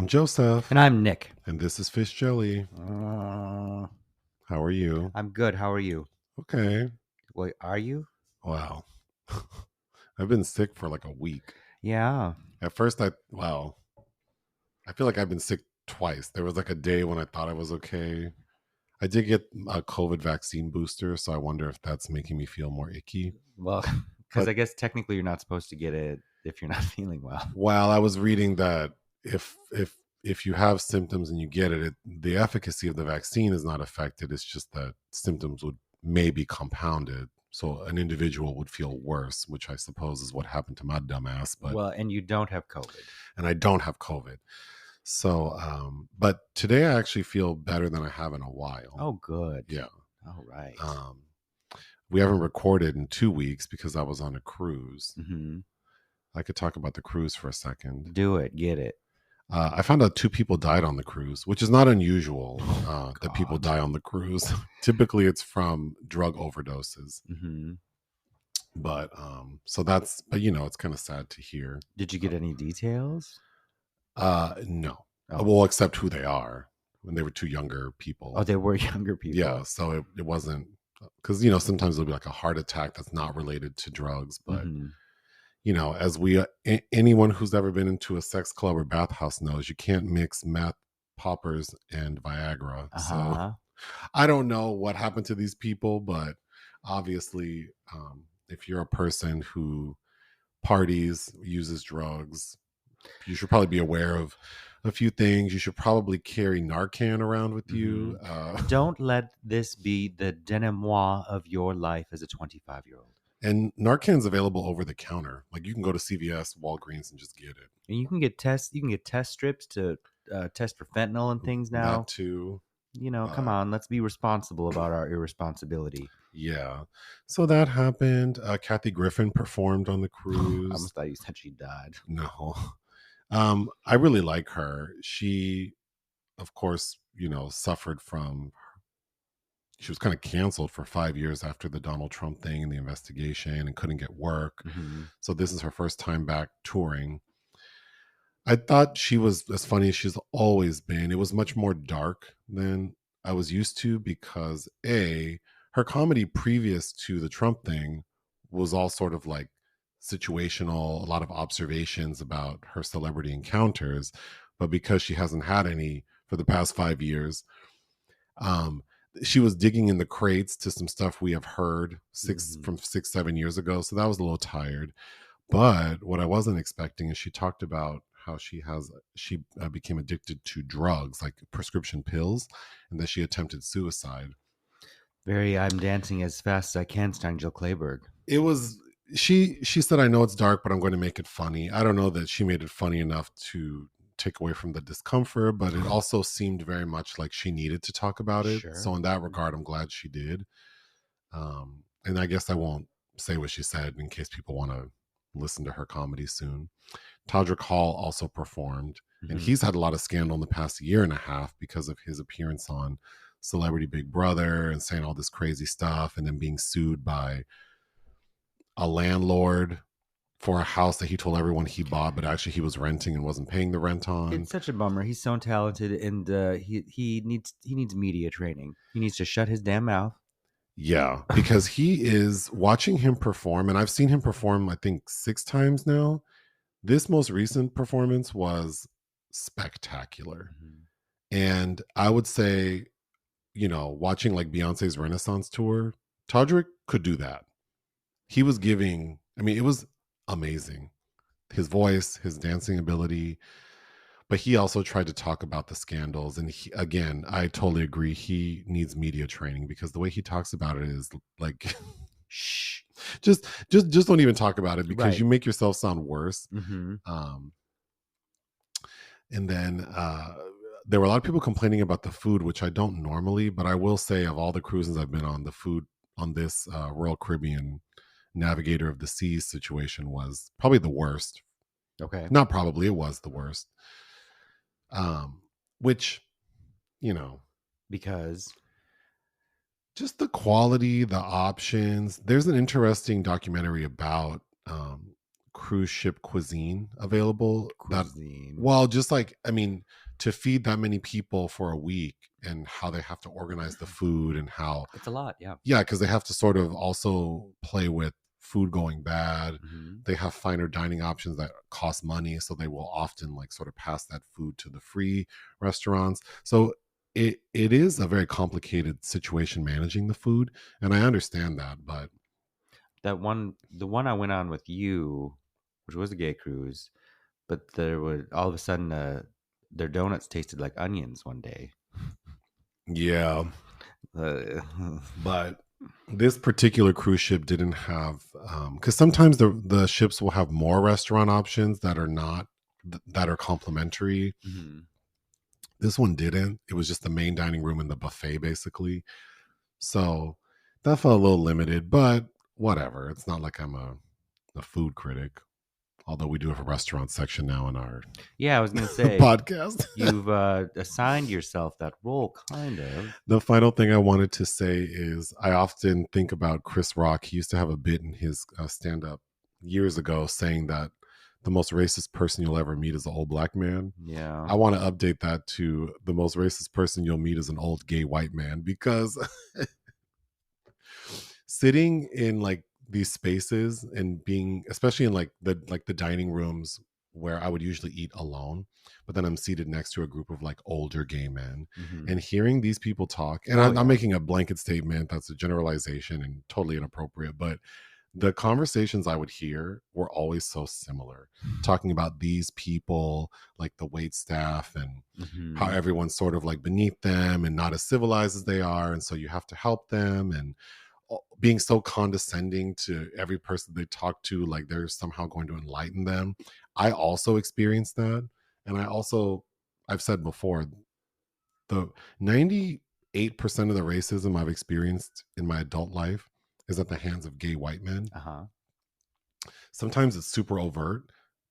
I'm Joseph. And I'm Nick. And this is Fish Jelly. How are you? I'm good. How are you? Okay. Wait, are you? Wow. I've been sick for like a week. Yeah. At first, I feel like I've been sick twice. There was like a day when I thought I was okay. I did get a COVID vaccine booster, so I wonder if that's making me feel more icky. Well, because I guess technically you're not supposed to get it if you're not feeling well. Well, I was reading that if you have symptoms and you get it, the efficacy of the vaccine is not affected. It's just that symptoms would maybe compounded. So an individual would feel worse, which I suppose is what happened to my dumbass. But Well, and you don't have COVID. and I don't have COVID. So, but today I actually feel better than I have in a while. Oh, good. Yeah. All right. We haven't recorded in 2 weeks because I was on a cruise. Mm-hmm. I could talk about the cruise for a second. Do it. Get it. I found out 2 people died on the cruise, which is not unusual that people die on the cruise. Typically, it's from drug overdoses. Mm-hmm. But so that's, but you know, it's kind of sad to hear. Did you get any details? No. Oh. Well, except who they are. When they were 2 younger people. Oh, they were younger people. Yeah, so it wasn't, because, you know, sometimes it'll be like a heart attack that's not related to drugs. But, you know, as anyone who's ever been into a sex club or bathhouse knows, you can't mix meth, poppers, and Viagra. So I don't know what happened to these people, but obviously, if you're a person who parties, uses drugs, you should probably be aware of a few things. You should probably carry Narcan around with you. Don't let this be the denouement of your life as a 25-year-old. And Narcan's available over the counter. Like you can go to CVS, Walgreens, and just get it. And you can get tests. You can get test strips to test for fentanyl and things now. That too. You know, come on, let's be responsible about our irresponsibility. Yeah. So that happened. Kathy Griffin performed on the cruise. I almost thought you said she died. No. I really like her. She, of course, you know, suffered from, she was kind of canceled for 5 years after the Donald Trump thing and the investigation and couldn't get work. Mm-hmm. So this is her first time back touring. I thought she was as funny as she's always been. It was much more dark than I was used to because her comedy previous to the Trump thing was all sort of like situational, a lot of observations about her celebrity encounters. But because she hasn't had any for the past 5 years, she was digging in the crates to some stuff we have heard from 6-7 years ago. So that was a little tired. But what I wasn't expecting is she talked about how she became addicted to drugs, like prescription pills, and that she attempted suicide. I'm dancing as fast as I can, starring Jill Clayburgh. It was, she said, I know it's dark, but I'm going to make it funny. I don't know that she made it funny enough to take away from the discomfort, but it also seemed very much like she needed to talk about it. Sure. So in that regard, I'm glad she did. And I guess I won't say what she said in case people want to listen to her comedy soon. Todrick Hall also performed, and he's had a lot of scandal in the past year and a half because of his appearance on Celebrity Big Brother and saying all this crazy stuff, and then being sued by a landlord for a house that he told everyone he bought, but actually he was renting and wasn't paying the rent on. It's such a bummer. He's so talented, and he needs media training. He needs to shut his damn mouth. Yeah, because he is, watching him perform, and I've seen him perform, I think 6 times now. This most recent performance was spectacular. And I would say, you know, watching like Beyonce's Renaissance tour, Todrick could do that. He was giving, I mean, it was amazing. His voice, his dancing ability. But he also tried to talk about the scandals. And again, I totally agree. He needs media training because the way he talks about it is like, shh, just don't even talk about it because you make yourself sound worse. And then there were a lot of people complaining about the food, which I don't normally, but I will say of all the cruises I've been on, the food on this Royal Caribbean Navigator of the Seas situation was probably the worst. Okay. Not probably, it was the worst. Which, you know, because just the quality, the options. There's an interesting documentary about cruise ship cuisine available. That, Cuisine. well, just like, I mean, to feed that many people for a week and how they have to organize the food and how, It's a lot, yeah. yeah, because they have to sort of also play with food going bad. They have finer dining options that cost money, so they will often like sort of pass that food to the free restaurants. So it is a very complicated situation managing the food, and I understand that, but The one I went on with you, which was a gay cruise, but there was all of a sudden their donuts tasted like onions one day. yeah. Uh, But this particular cruise ship didn't have, because sometimes the ships will have more restaurant options that are not that are complimentary. mhm. This one didn't. It was just the main dining room and the buffet, basically. So that felt a little limited, but whatever. It's not like I'm a food critic, although we do have a restaurant section now in our Yeah, I was gonna say podcast. you've assigned yourself that role, kind of. The final thing I wanted to say is I often think about Chris Rock. He used to have a bit in his stand up years ago saying that the most racist person you'll ever meet is an old black man. Yeah. I want to update that to the most racist person you'll meet is an old gay white man, because sitting in like these spaces and being, especially in like the dining rooms where I would usually eat alone, but then I'm seated next to a group of like older gay men, Mhm. and hearing these people talk, and Oh, I'm yeah. making a blanket statement that's a generalization and totally inappropriate, but the conversations I would hear were always so similar, talking about these people, like the wait staff, and how Mhm. everyone's sort of like beneath them and not as civilized as they are. And so you have to help them, and being so condescending to every person they talk to, like they're somehow going to enlighten them. I also experienced that. And I've said before, the 98% of the racism I've experienced in my adult life is at the hands of gay white men. Uh-huh. Sometimes it's super overt.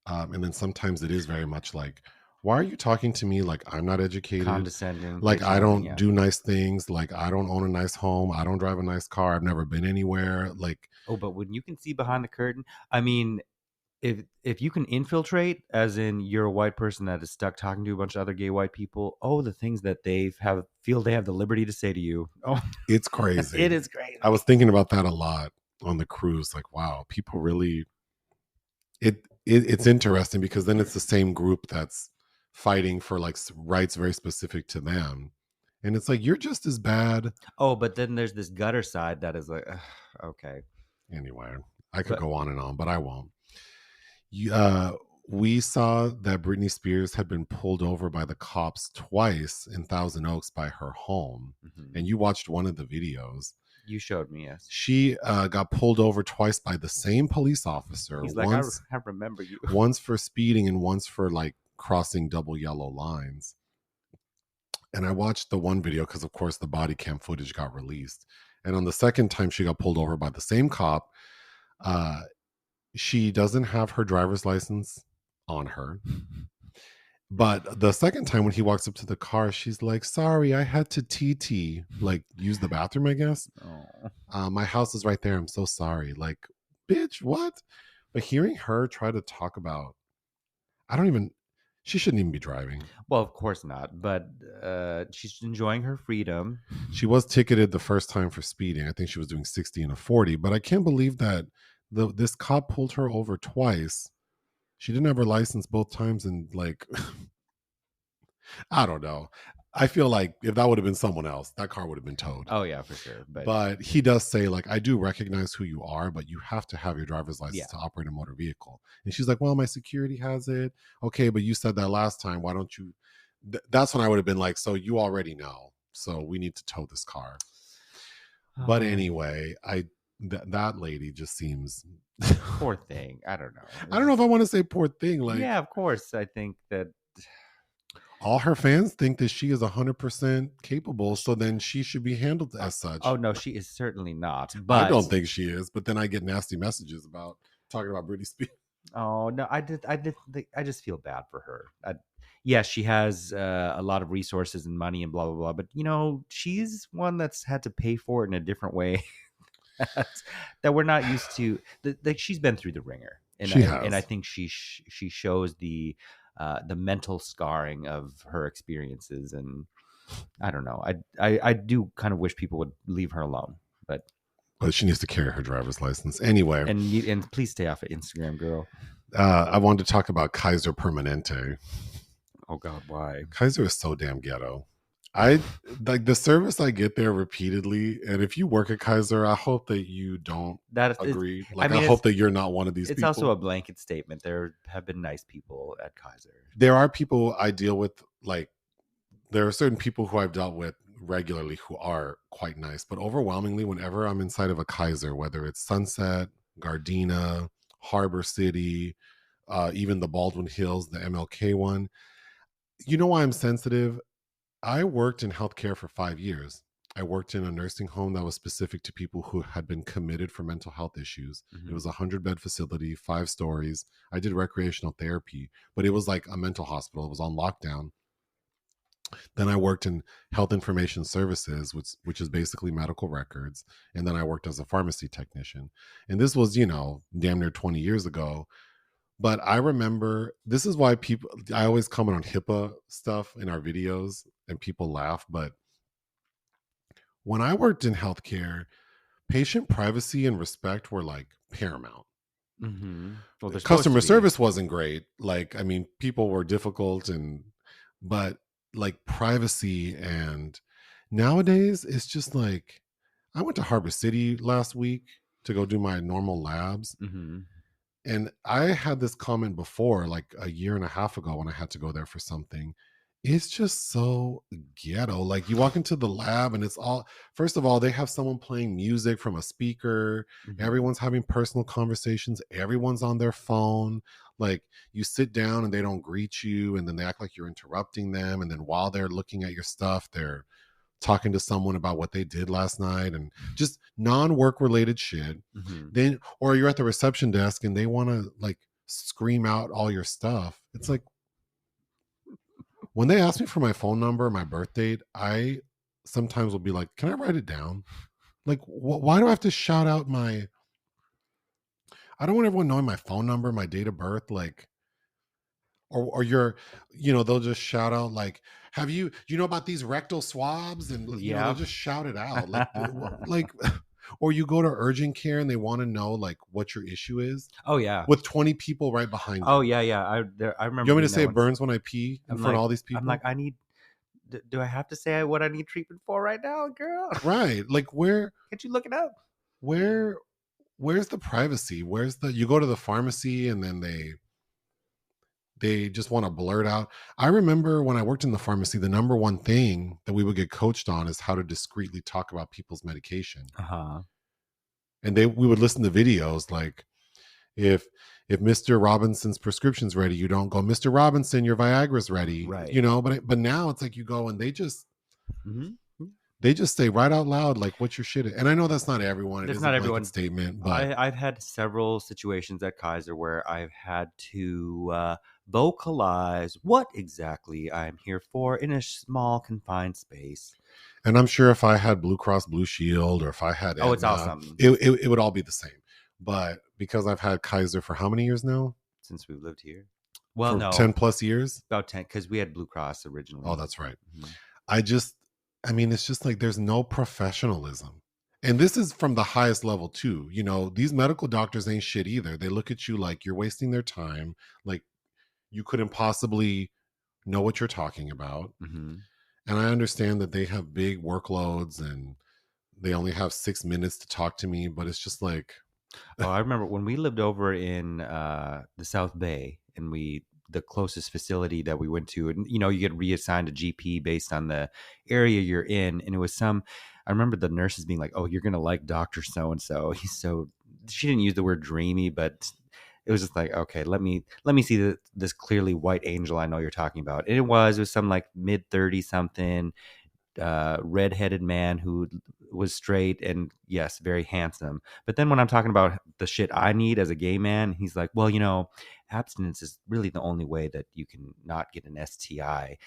And then sometimes it is very much like, why are you talking to me like I'm not educated? Condescending, Like I patronizing, don't yeah. do nice things. Like I don't own a nice home. I don't drive a nice car. I've never been anywhere. Like, Oh, but when you can see behind the curtain, I mean, if you can infiltrate, as in you're a white person that is stuck talking to a bunch of other gay white people, oh, the things that feel they have the liberty to say to you. Oh, it's crazy. it is crazy. I was thinking about that a lot on the cruise. Like, wow, people really, it's interesting because then it's the same group that's fighting for like rights very specific to them. And it's like, you're just as bad. Oh, but then there's this gutter side that is like, ugh, okay. Anyway, I could But go on and on, but I won't. You, we saw that Britney Spears had been pulled over by the cops twice in Thousand Oaks by her home. mhm. And you watched one of the videos. You showed me, yes. She got pulled over twice by the same police officer. He's like, I remember you. Once for speeding and once for like crossing double yellow lines. And I watched the one video because, of course, the body cam footage got released. And on the second time she got pulled over by the same cop, uh, she doesn't have her driver's license on her. But the second time when he walks up to the car, she's like, sorry, I had to TT, like use the bathroom, I guess. My house is right there. I'm so sorry. Like, bitch, what? But hearing her try to talk about, she shouldn't even be driving. Well, of course not. But she's enjoying her freedom. She was ticketed the first time for speeding. I think she was doing 60 and a 40, but I can't believe that this cop pulled her over twice. She didn't have her license both times, and like, I don't know. I feel like if that would have been someone else, that car would have been towed. Oh yeah, for sure. But he does say, like, I do recognize who you are, but you have to have your driver's license Yeah. to operate a motor vehicle. And she's like, well, my security has it. Okay, but you said that last time. Why don't you? That's when I would have been like, so you already know. So we need to tow this car. But anyway, that lady just seems poor thing. I don't know. I don't know if I want to say poor thing. Like, yeah, of course. I think that all her fans think that she is 100% capable, so then she should be handled as such. oh no, she is certainly not. But I don't think she is. But then I get nasty messages about talking about Britney Spears. oh no, I just feel bad for her. Yes, she has a lot of resources and money and blah blah blah. But you know, she's one that's had to pay for it in a different way that we're not used to. She's been through the ringer. and She and I has. think she shows the mental scarring of her experiences, and I don't know. I do kind of wish people would leave her alone, but But she needs to carry her driver's license. Anyway, and please stay off of Instagram, girl. I wanted to talk about Kaiser Permanente. Oh God, why? Kaiser is so damn ghetto. I like the service I get there repeatedly. And if you work at Kaiser, I hope that you don't That is, agree. I Like, I mean, hope that you're not one of these it's also people. a blanket statement. There have been nice people at Kaiser. There are people I deal with, like, there are certain people who I've dealt with regularly who are quite nice. But overwhelmingly, whenever I'm inside of a Kaiser, whether it's Sunset, Gardena, Harbor City, even the Baldwin Hills, the MLK one, you know why I'm sensitive? I worked in healthcare for 5 years. I worked in a nursing home that was specific to people who had been committed for mental health issues. It was a 100-bed facility, 5 stories. I did recreational therapy, but it was like a mental hospital. It was on lockdown. Then I worked in health information services, which is basically medical records. And then I worked as a pharmacy technician. And this was, damn near 20 years ago. But I remember, this is why I always comment on HIPAA stuff in our videos and people laugh. But when I worked in healthcare, patient privacy and respect were like paramount. Well, they're supposed to Customer be. service wasn't great. Like, I mean, people were difficult, but like privacy, and nowadays it's just like, I went to Harbor City last week to go do my normal labs. And I had this comment before, like a year and a half ago, when I had to go there for something. It's just so ghetto. Like, you walk into the lab and it's all, first of all, they have someone playing music from a speaker. Everyone's having personal conversations. Everyone's on their phone. Like, you sit down and they don't greet you, and then they act like you're interrupting them. And then while they're looking at your stuff, they're talking to someone about what they did last night, and just non-work related shit. Then, or you're at the reception desk and they want to like scream out all your stuff. It's like, when they ask me for my phone number, my birth date, I sometimes will be like, can I write it down? Like, why do I have to shout out I don't want everyone knowing my phone number, my date of birth, like, or they'll just shout out like, have you know about these rectal swabs? And, they'll Yeah. just shout it out. Like, or you go to urgent care and they want to know like what your issue is Oh yeah. with 20 people right behind you. Oh yeah, yeah. I remember You want me doing to that say it once. burns when I pee in front of all these I'm people? like, I need. Do I have to say what I need treatment for right now, girl? Right. Like, Can't you look it up? where where's the privacy? You go to the pharmacy and then they just want to blurt out. I remember when I worked in the pharmacy, the number one thing that we would get coached on is how to discreetly talk about people's medication. And we would listen to videos like, if Mr. Robinson's prescription's ready, you don't go, Mr. Robinson, your Viagra's ready. Right. But now it's like you go and they just say right out loud like, what's your shit? And I know that's not everyone. It That's is a not blanket everyone. statement, but I've had several situations at Kaiser where I've had to vocalize what exactly I'm here for in a small confined space. and I'm sure if I had Blue Cross Blue Shield, or if I had Oh, it's Aetna, awesome. it would all be the same. But because I've had Kaiser for how many years now? Since we've lived here. Well, For no, 10 plus years? about 10, because we had Blue Cross originally. Oh, that's right. I mean, it's just like there's no professionalism. And this is from the highest level too. These medical doctors ain't shit either. They look at you like you're wasting their time, like you couldn't possibly know what you're talking about. And I understand that they have big workloads and they only have 6 minutes to talk to me, but it's just like, Oh, I remember when we lived over in the South Bay, and the closest facility that we went to, and you get reassigned a GP based on the area you're in, and it was I remember the nurses being like, "Oh, you're gonna like Doctor So and So. He's so." She didn't use the word dreamy, but it was just like, okay, let me see this clearly white angel I know you're talking about. And it was some like mid-30 something redheaded man who was straight and yes, very handsome. But then when I'm talking about the shit I need as a gay man, he's like, well, abstinence is really the only way that you can not get an STI.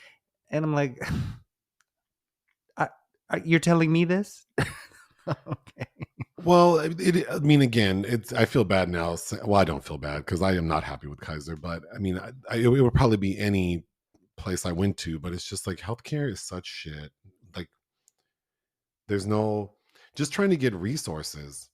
And I'm like, you're telling me this? Okay. Well, I mean, again, it's. I feel bad now. Well, I don't feel bad because I am not happy with Kaiser. But I mean, it would probably be any place I went to. But it's just like healthcare is such shit. Like, there's no just trying to get resources,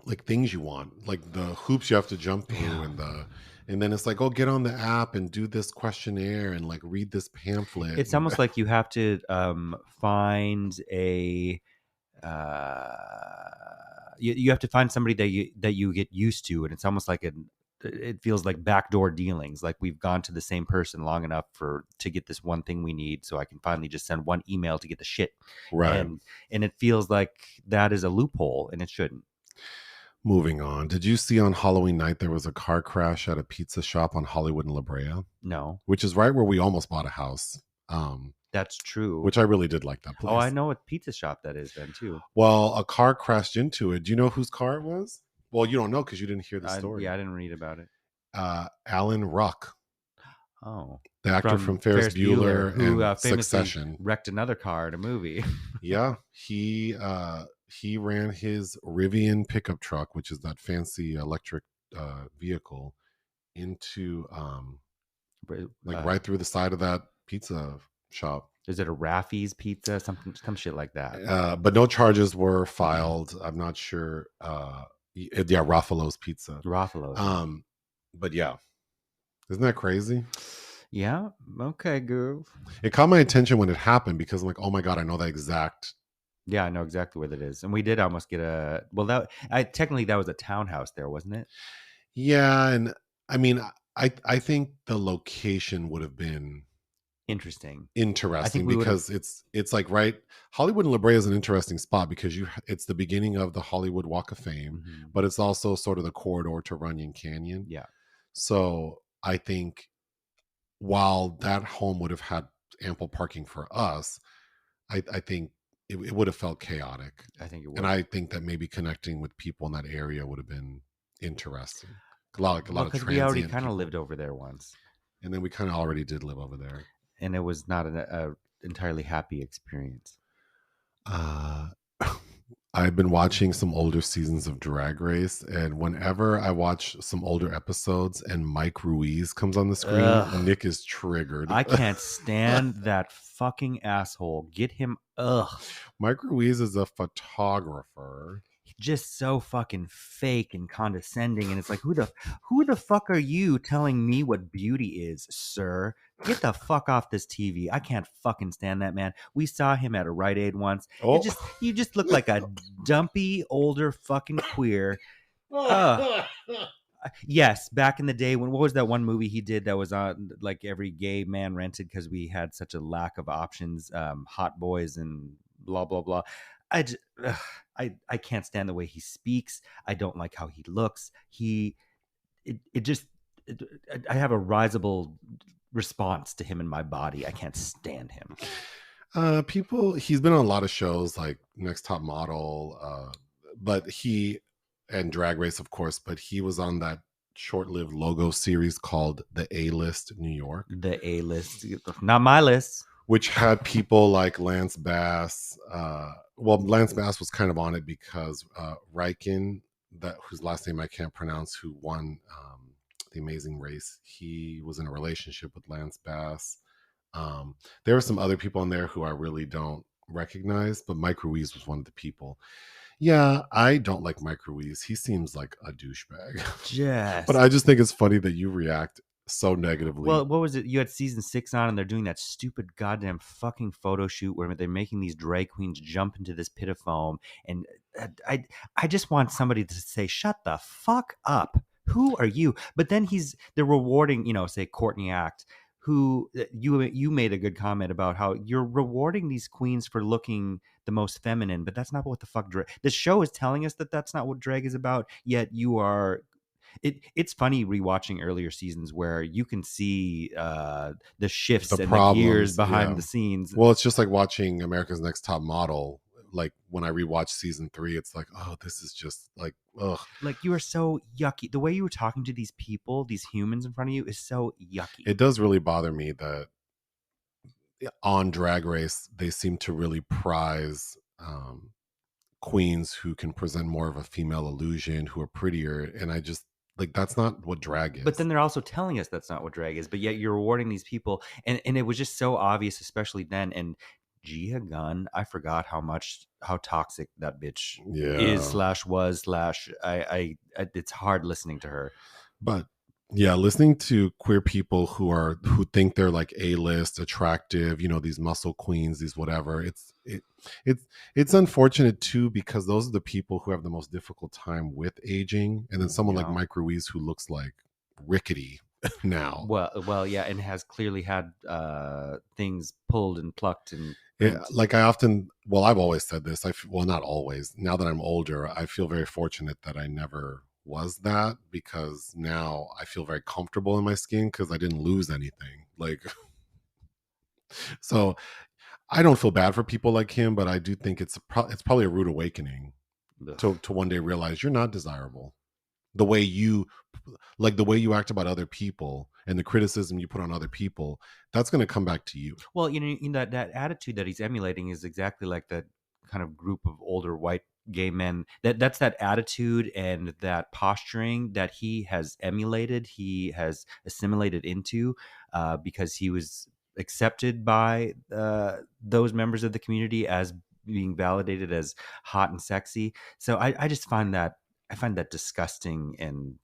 like things you want, like the hoops you have to jump through, Yeah. and then it's like, oh, get on the app and do this questionnaire and like read this pamphlet. It's almost like you have to find a you have to find somebody that you get used to, and it's almost like it feels like backdoor dealings. Like we've gone to the same person long enough to get this one thing we need, so I can finally just send one email to get the shit. Right. And it feels like that is a loophole, and it shouldn't. Moving on. Did you see on Halloween night there was a car crash at a pizza shop on Hollywood and La Brea, No, which is right where we almost bought a house. that's true. Which I really did like that Oh, I place. know what pizza shop that is then too. Well, a car crashed into it. Do you know whose car it was? Well, you don't know because you didn't hear the Yeah, story. I didn't read about it. Alan Ruck, Oh, the actor from Ferris Bueller who and famously Succession. wrecked another car in a movie. Yeah, he ran his Rivian pickup truck, which is that fancy electric vehicle, into like Uh, right through the side of that pizza shop. is it a Raffy's Pizza? Some shit like that. But no charges were filed. I'm not sure. Yeah, Raffalo's Pizza. Ruffalo's. But yeah, isn't that crazy? Yeah. Okay, girl. It caught my attention when it happened because I'm like, oh my god, I know that exact. Yeah, I know exactly what it is, and we did almost get a. Well, technically that was a townhouse there, wasn't it? Yeah, and I mean, I think the location would have been Interesting. I think interesting we would have. because it's like right. Hollywood and La Brea is an interesting spot because it's the beginning of the Hollywood Walk of Fame, Mhm. but it's also sort of the corridor to Runyon Canyon. Yeah, So I think while that home would have had ample parking for us, I think it would have felt chaotic. I think it And would. I think that maybe connecting with people in that area would have been interesting. Like a Well, lot of because we already transient kind of people. lived over there once, And then we kind of already did live over there. and it was not a entirely happy experience. Uh, I've been watching some older seasons of Drag Race, and whenever I watch some older episodes and Mike Ruiz comes on the screen, Ugh. Nick is triggered. I can't stand that fucking asshole. Get him. Ugh. Mike Ruiz is a photographer. Just so fucking fake and condescending, and it's like, who the fuck are you telling me what beauty is, sir? Get the fuck off this TV. I can't fucking stand that man. We saw him at a Rite Aid once. Oh. You just look like a dumpy older fucking queer. Yes, back in the day when what was that one movie he did that was on like every gay man rented because we had such a lack of options, Hot Boys and blah blah blah. I, j- ugh, I can't stand the way he speaks. I don't like how he looks. It just it, I have a risible response to him in my body. I can't stand him. He's been on a lot of shows like Next Top Model, but he and Drag Race, of course, but he was on that short-lived logo series called The A-List New York, The A list, not my list. which had people like Lance Bass. Well, Lance Bass was kind of on it because Riken, whose last name I can't pronounce, who won The Amazing Race, he was in a relationship with Lance Bass. There were some other people in there who I really don't recognize, but Mike Ruiz was one of the people. Yeah, I don't like Mike Ruiz. He seems like a douchebag. Just But I just think it's funny that you react so negatively. Well, what was it? You had season 6 on, and they're doing that stupid goddamn fucking photo shoot where they're making these drag queens jump into this pit of foam, and I just want somebody to say, "Shut the fuck up! Who are you?" But then they're rewarding, say Courtney Act, who you made a good comment about how you're rewarding these queens for looking the most feminine, but that's not what the fuck drag. The show is telling us that that's not what drag is about. Yet you are it's funny rewatching earlier seasons where you can see the shifts The and the gears problems, behind yeah. the scenes. Well, it's just like watching America's Next Top Model. Like when I rewatch season 3, it's like, oh, this is just like, ugh. Like, you are so yucky. The way you were talking to these people, these humans in front of you, is so yucky. It does really bother me that on Drag Race they seem to really prize queens who can present more of a female illusion, who are prettier, and I just like that's not what drag But is. then they're also telling us that's not what drag is, but yet you're rewarding these people, and it was just so obvious, especially then. And Gia Gunn, I forgot how toxic that bitch is Yeah. slash was slash. It's hard listening to her. But yeah, listening to queer people who think they're like A-list, attractive, these muscle queens, these whatever. It's unfortunate too because those are the people who have the most difficult time with aging, and then someone like Yeah. Mike Ruiz who looks like rickety now. Well, yeah, and has clearly had things pulled and plucked and Yeah, crimped. like I've always said this. Well, not always. Now that I'm older, I feel very fortunate that I never was that because now I feel very comfortable in my skin because I didn't lose anything. Like, so I don't feel bad for people like him, but I do think it's probably a rude awakening Ugh. to one day realize you're not desirable. The way you the way you act about other people and the criticism you put on other people, that's going to come back to you. Well, that attitude that he's emulating is exactly like that kind of group of older white gay men. That's that attitude and that posturing that he has emulated. He has assimilated into because he was accepted by those members of the community as being validated as hot and sexy. So I just find that disgusting and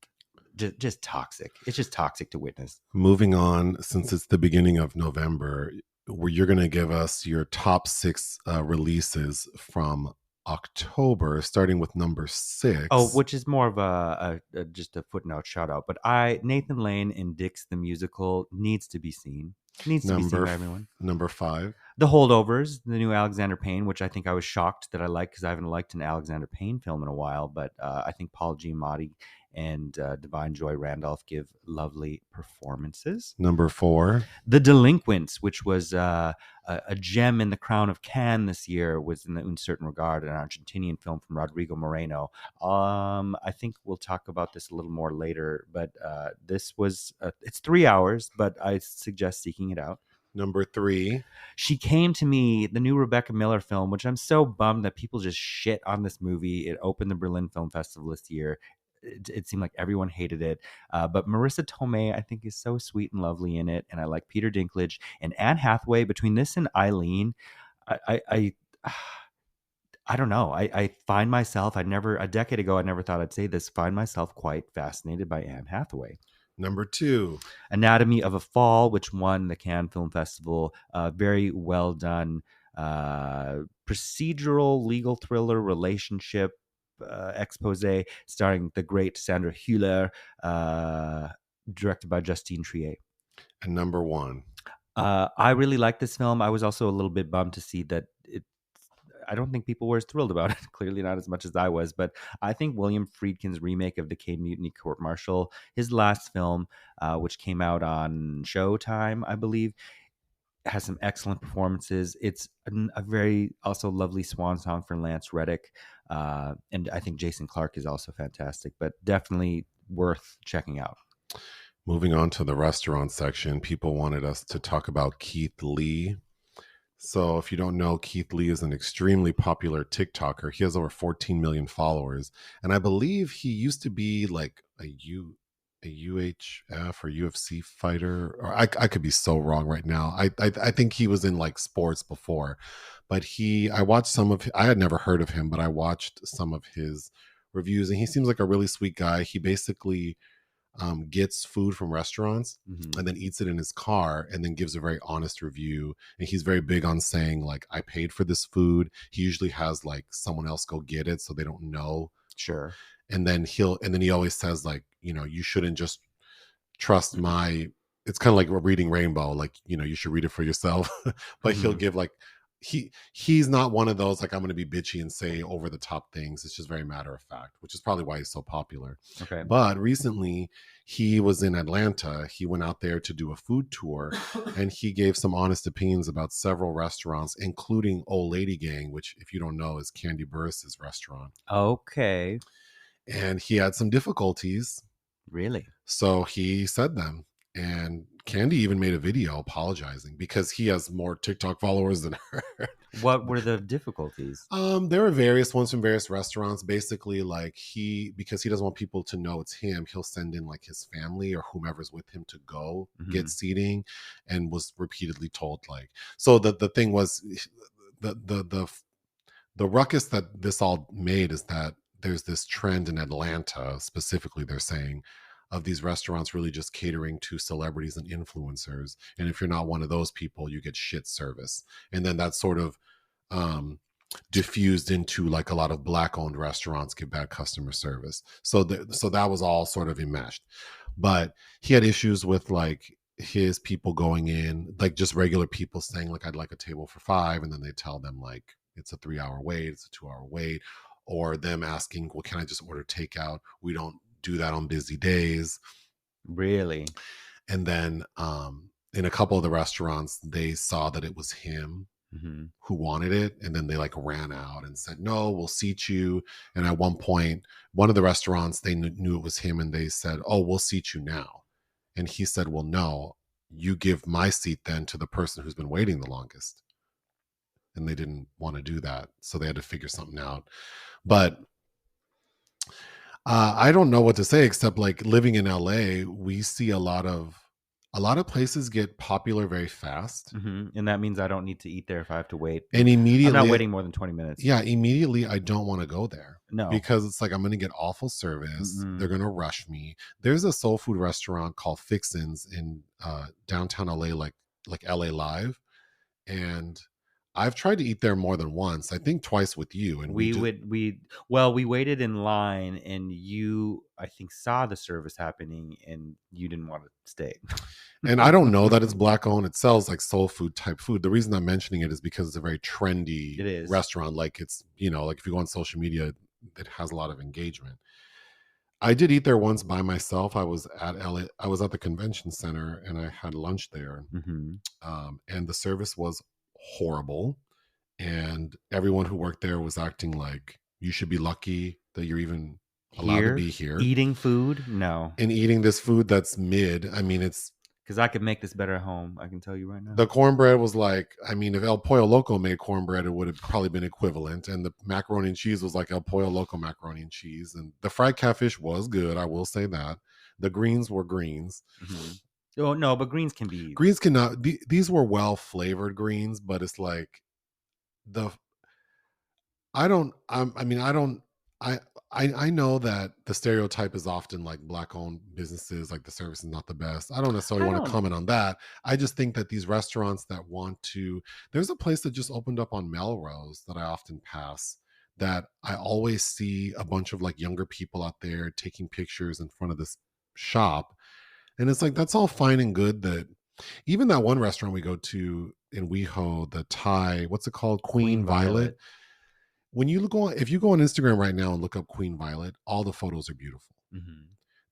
just toxic. It's just toxic to witness. Moving on, since it's the beginning of November, where you're going to give us your top 6 releases from October, starting with number Oh, 6. which is more of a just a footnote shout out. But Nathan Lane in Dix the musical needs to be seen. Needs to be seen by everyone. Number 5. The Holdovers, the new Alexander Payne, which I think I was shocked that I liked because I haven't liked an Alexander Payne film in a while. But I think Paul Giamatti and Divine Joy Randolph give lovely performances. Number 4. The Delinquents, which was a gem in the crown of Cannes this year, was in Un Certain Regard, an Argentinian film from Rodrigo Moreno. I think we'll talk about this a little more later, but this was, it's 3 hours, but I suggest seeking it out. Number 3. She Came to Me, the new Rebecca Miller film, which I'm so bummed that people just shit on this movie. It opened the Berlin Film Festival this year. It seemed like everyone hated it. But Marissa Tomei, I think, is so sweet and lovely in it. And I like Peter Dinklage and Anne Hathaway. Between this and Eileen, I don't know. I find myself, a decade ago, I never thought I'd say this, find myself quite fascinated by Anne Hathaway. Number 2. Anatomy of a Fall, which won the Cannes Film Festival. Very well done. Procedural legal thriller relationship expose starring the great Sandra Hüller, directed by Justine Triet. And number 1. I really like this film. I was also a little bit bummed to see that I don't think people were as thrilled about it. Clearly not as much as I was, but I think William Friedkin's remake of Decayed Mutiny Court Martial, his last film, which came out on Showtime, I believe, has some excellent performances. It's a very also lovely swan song for Lance Reddick. And I think Jason Clarke is also fantastic, but definitely worth checking out. Moving on to the restaurant section, people wanted us to talk about Keith Lee. So if you don't know, Keith Lee is an extremely popular TikToker. He has over 14 million followers. And I believe he used to be like a UHF or UFC fighter. Or I could be so wrong right now. I think he was in like sports before. But I watched I had never heard of him, but I watched some of his reviews. And he seems like a really sweet guy. He basically gets food from restaurants and then eats it in his car and then gives a very honest review. And he's very big on saying like, I paid for this food. He usually has like someone else go get it so they don't know. Sure. And then he always says like, you shouldn't just trust it's kind of like reading Rainbow. Like, you should read it for yourself. But he'll give like, he's not one of those like I'm going to be bitchy and say over the top things. It's just very matter of fact, which is probably why he's so popular. Okay. But recently he was in Atlanta. He went out there to do a food tour and he gave some honest opinions about several restaurants, including Old Lady Gang, which if you don't know is Candy Burris's restaurant. Okay. And he had some difficulties. Really? So he said them. And Candy even made a video apologizing because he has more TikTok followers than her. What were the difficulties? There were various ones from various restaurants. Basically, like because he doesn't want people to know it's him, he'll send in like his family or whomever's with him to go get seating, and was repeatedly told like. So the thing was, the ruckus that this all made is that there's this trend in Atlanta specifically, they're saying, of these restaurants really just catering to celebrities and influencers, and if you're not one of those people, you get shit service. And then that sort of diffused into like a lot of black owned restaurants give bad customer service. So that was all sort of enmeshed. But he had issues with like his people going in, like just regular people saying like, I'd like a table for 5, and then they tell them like it's a 3-hour wait, it's a 2-hour wait, or them asking, well, can I just order takeout? We don't do that on busy days. Really? And then in a couple of the restaurants, they saw that it was him who wanted it, and then they like ran out and said, no, we'll seat you. And at one point, one of the restaurants, they knew it was him, and they said, oh, we'll seat you now. And he said, well, no, you give my seat then to the person who's been waiting the longest. And they didn't want to do that, so they had to figure something out. But I don't know what to say, except like living in LA, we see a lot of places get popular very fast. And that means I don't need to eat there if I have to wait. And immediately, I'm not waiting more than 20 minutes. Yeah, immediately I don't want to go there. No. Because it's like I'm going to get awful service. They're going to rush me. There's a soul food restaurant called Fixin's in downtown LA, like LA Live. And I've tried to eat there more than once. I think twice with you. And we waited in line, and you, I think, saw the service happening, and you didn't want to stay. And I don't know that it's black owned. It sells like soul food type food. The reason I'm mentioning it is because it's a very trendy restaurant. Like it's, like if you go on social media, it has a lot of engagement. I did eat there once by myself. I was at the convention center, and I had lunch there. And the service was horrible, and everyone who worked there was acting like you should be lucky that you're even allowed to be here eating food. No. And eating this food that's mid. I mean, it's because I could make this better at home. I can tell you right now. The cornbread was like, I mean, if El Pollo Loco made cornbread, it would have probably been equivalent. And the macaroni and cheese was like El Pollo Loco macaroni and cheese. And the fried catfish was good, I will say that. The greens were greens. Oh no, but greens can be. Greens cannot. These were well flavored greens, but it's like I know that the stereotype is often like black owned businesses, like the service is not the best. I don't necessarily want to comment on that. I just think that these restaurants that there's a place that just opened up on Melrose that I often pass, that I always see a bunch of like younger people out there taking pictures in front of this shop. And it's like, that's all fine and good. That even that one restaurant we go to in WeHo, the Thai, what's it called? Queen Violet. When you if you go on Instagram right now and look up Queen Violet, all the photos are beautiful.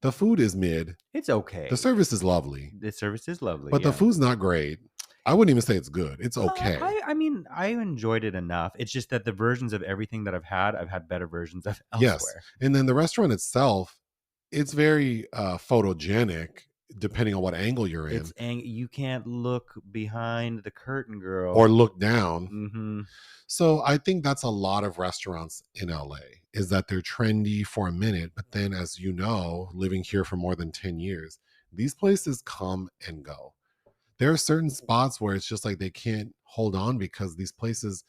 The food is mid. It's okay. The service is lovely. But the food's not great. I wouldn't even say it's good. It's okay. I mean, I enjoyed it enough. It's just that the versions of everything that I've had better versions of elsewhere. Yes. And then the restaurant itself, it's very photogenic, depending on what angle you're in. You can't look behind the curtain, girl. Or look down. So I think that's a lot of restaurants in LA, is that they're trendy for a minute. But then, as you know, living here for more than 10 years, these places come and go. There are certain spots where it's just like they can't hold on because these places,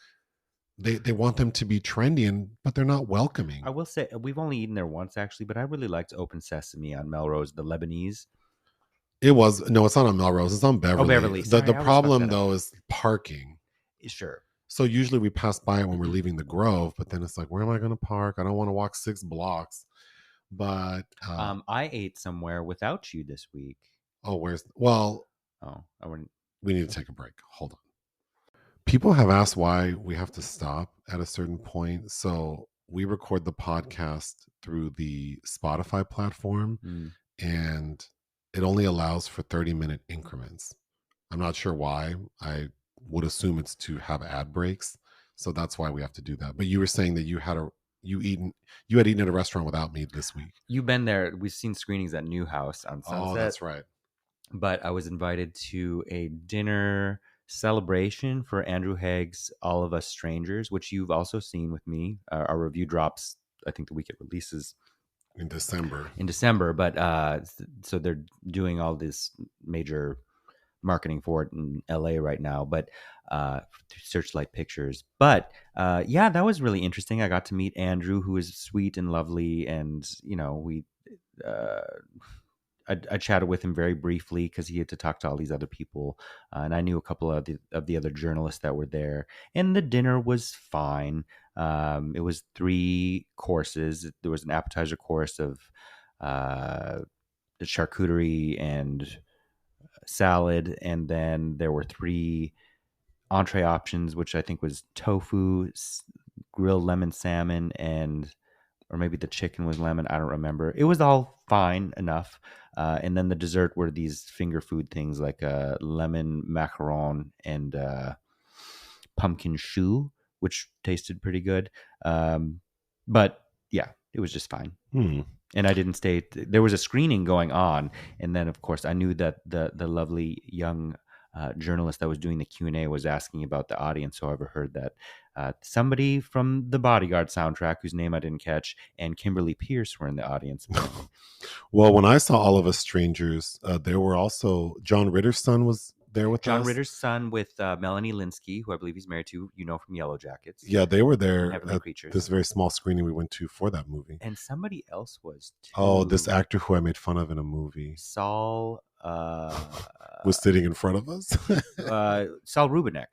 they want them to be trendy, but they're not welcoming. I will say, we've only eaten there once, actually, but I really liked Open Sesame on Melrose, the Lebanese. It's not on Melrose. It's on Beverly. Oh, Beverly. Sorry, the problem, though, is parking. Sure. So usually we pass by it when we're leaving the Grove, but then it's like, where am I going to park? I don't want to walk 6 blocks. But I ate somewhere without you this week. Oh, I wouldn't. We need to take a break. Hold on. People have asked why we have to stop at a certain point. So we record the podcast through the Spotify platform, and it only allows for 30-minute increments. I'm not sure why. I would assume it's to have ad breaks, so that's why we have to do that. But you were saying that you had eaten at a restaurant without me this week. You've been there. We've seen screenings at New House on Sunset. Oh, that's right. but I was invited to a dinner celebration for Andrew Haig's All of Us Strangers, which you've also seen with me. Our review drops, I think, the week it releases in December. in December. But so they're doing all this major marketing for it in LA right now, but through Searchlight Pictures. But yeah, that was really interesting. I got to meet Andrew, who is sweet and lovely, and we. Uh, I chatted with him very briefly because he had to talk to all these other people, and I knew a couple of the other journalists that were there. And the dinner was fine. It was 3 courses. There was an appetizer course of the charcuterie and salad, and then there were 3 entree options, which I think was tofu, grilled lemon salmon, and or maybe the chicken was lemon. I don't remember. It was all fine enough. And then the dessert were these finger food things like lemon macaron and pumpkin choux, which tasted pretty good. But yeah, it was just fine. And I didn't stay. There was a screening going on, and then of course I knew that the lovely young journalist that was doing the Q&A was asking about the audience. So I overheard that somebody from the Bodyguard soundtrack, whose name I didn't catch, and Kimberly Pierce were in the audience. Well, when I saw All of Us Strangers, there were also John Ritter's son was there with John us. Ritter's son with Melanie Linsky, who I believe he's married to, from Yellow Jackets. Yeah, they were there Heavenly at Creatures. this very small screening we went to for that movie. And somebody else was too. Oh, this actor who I made fun of in a movie. Saul was sitting in front of us. Saul Rubinek.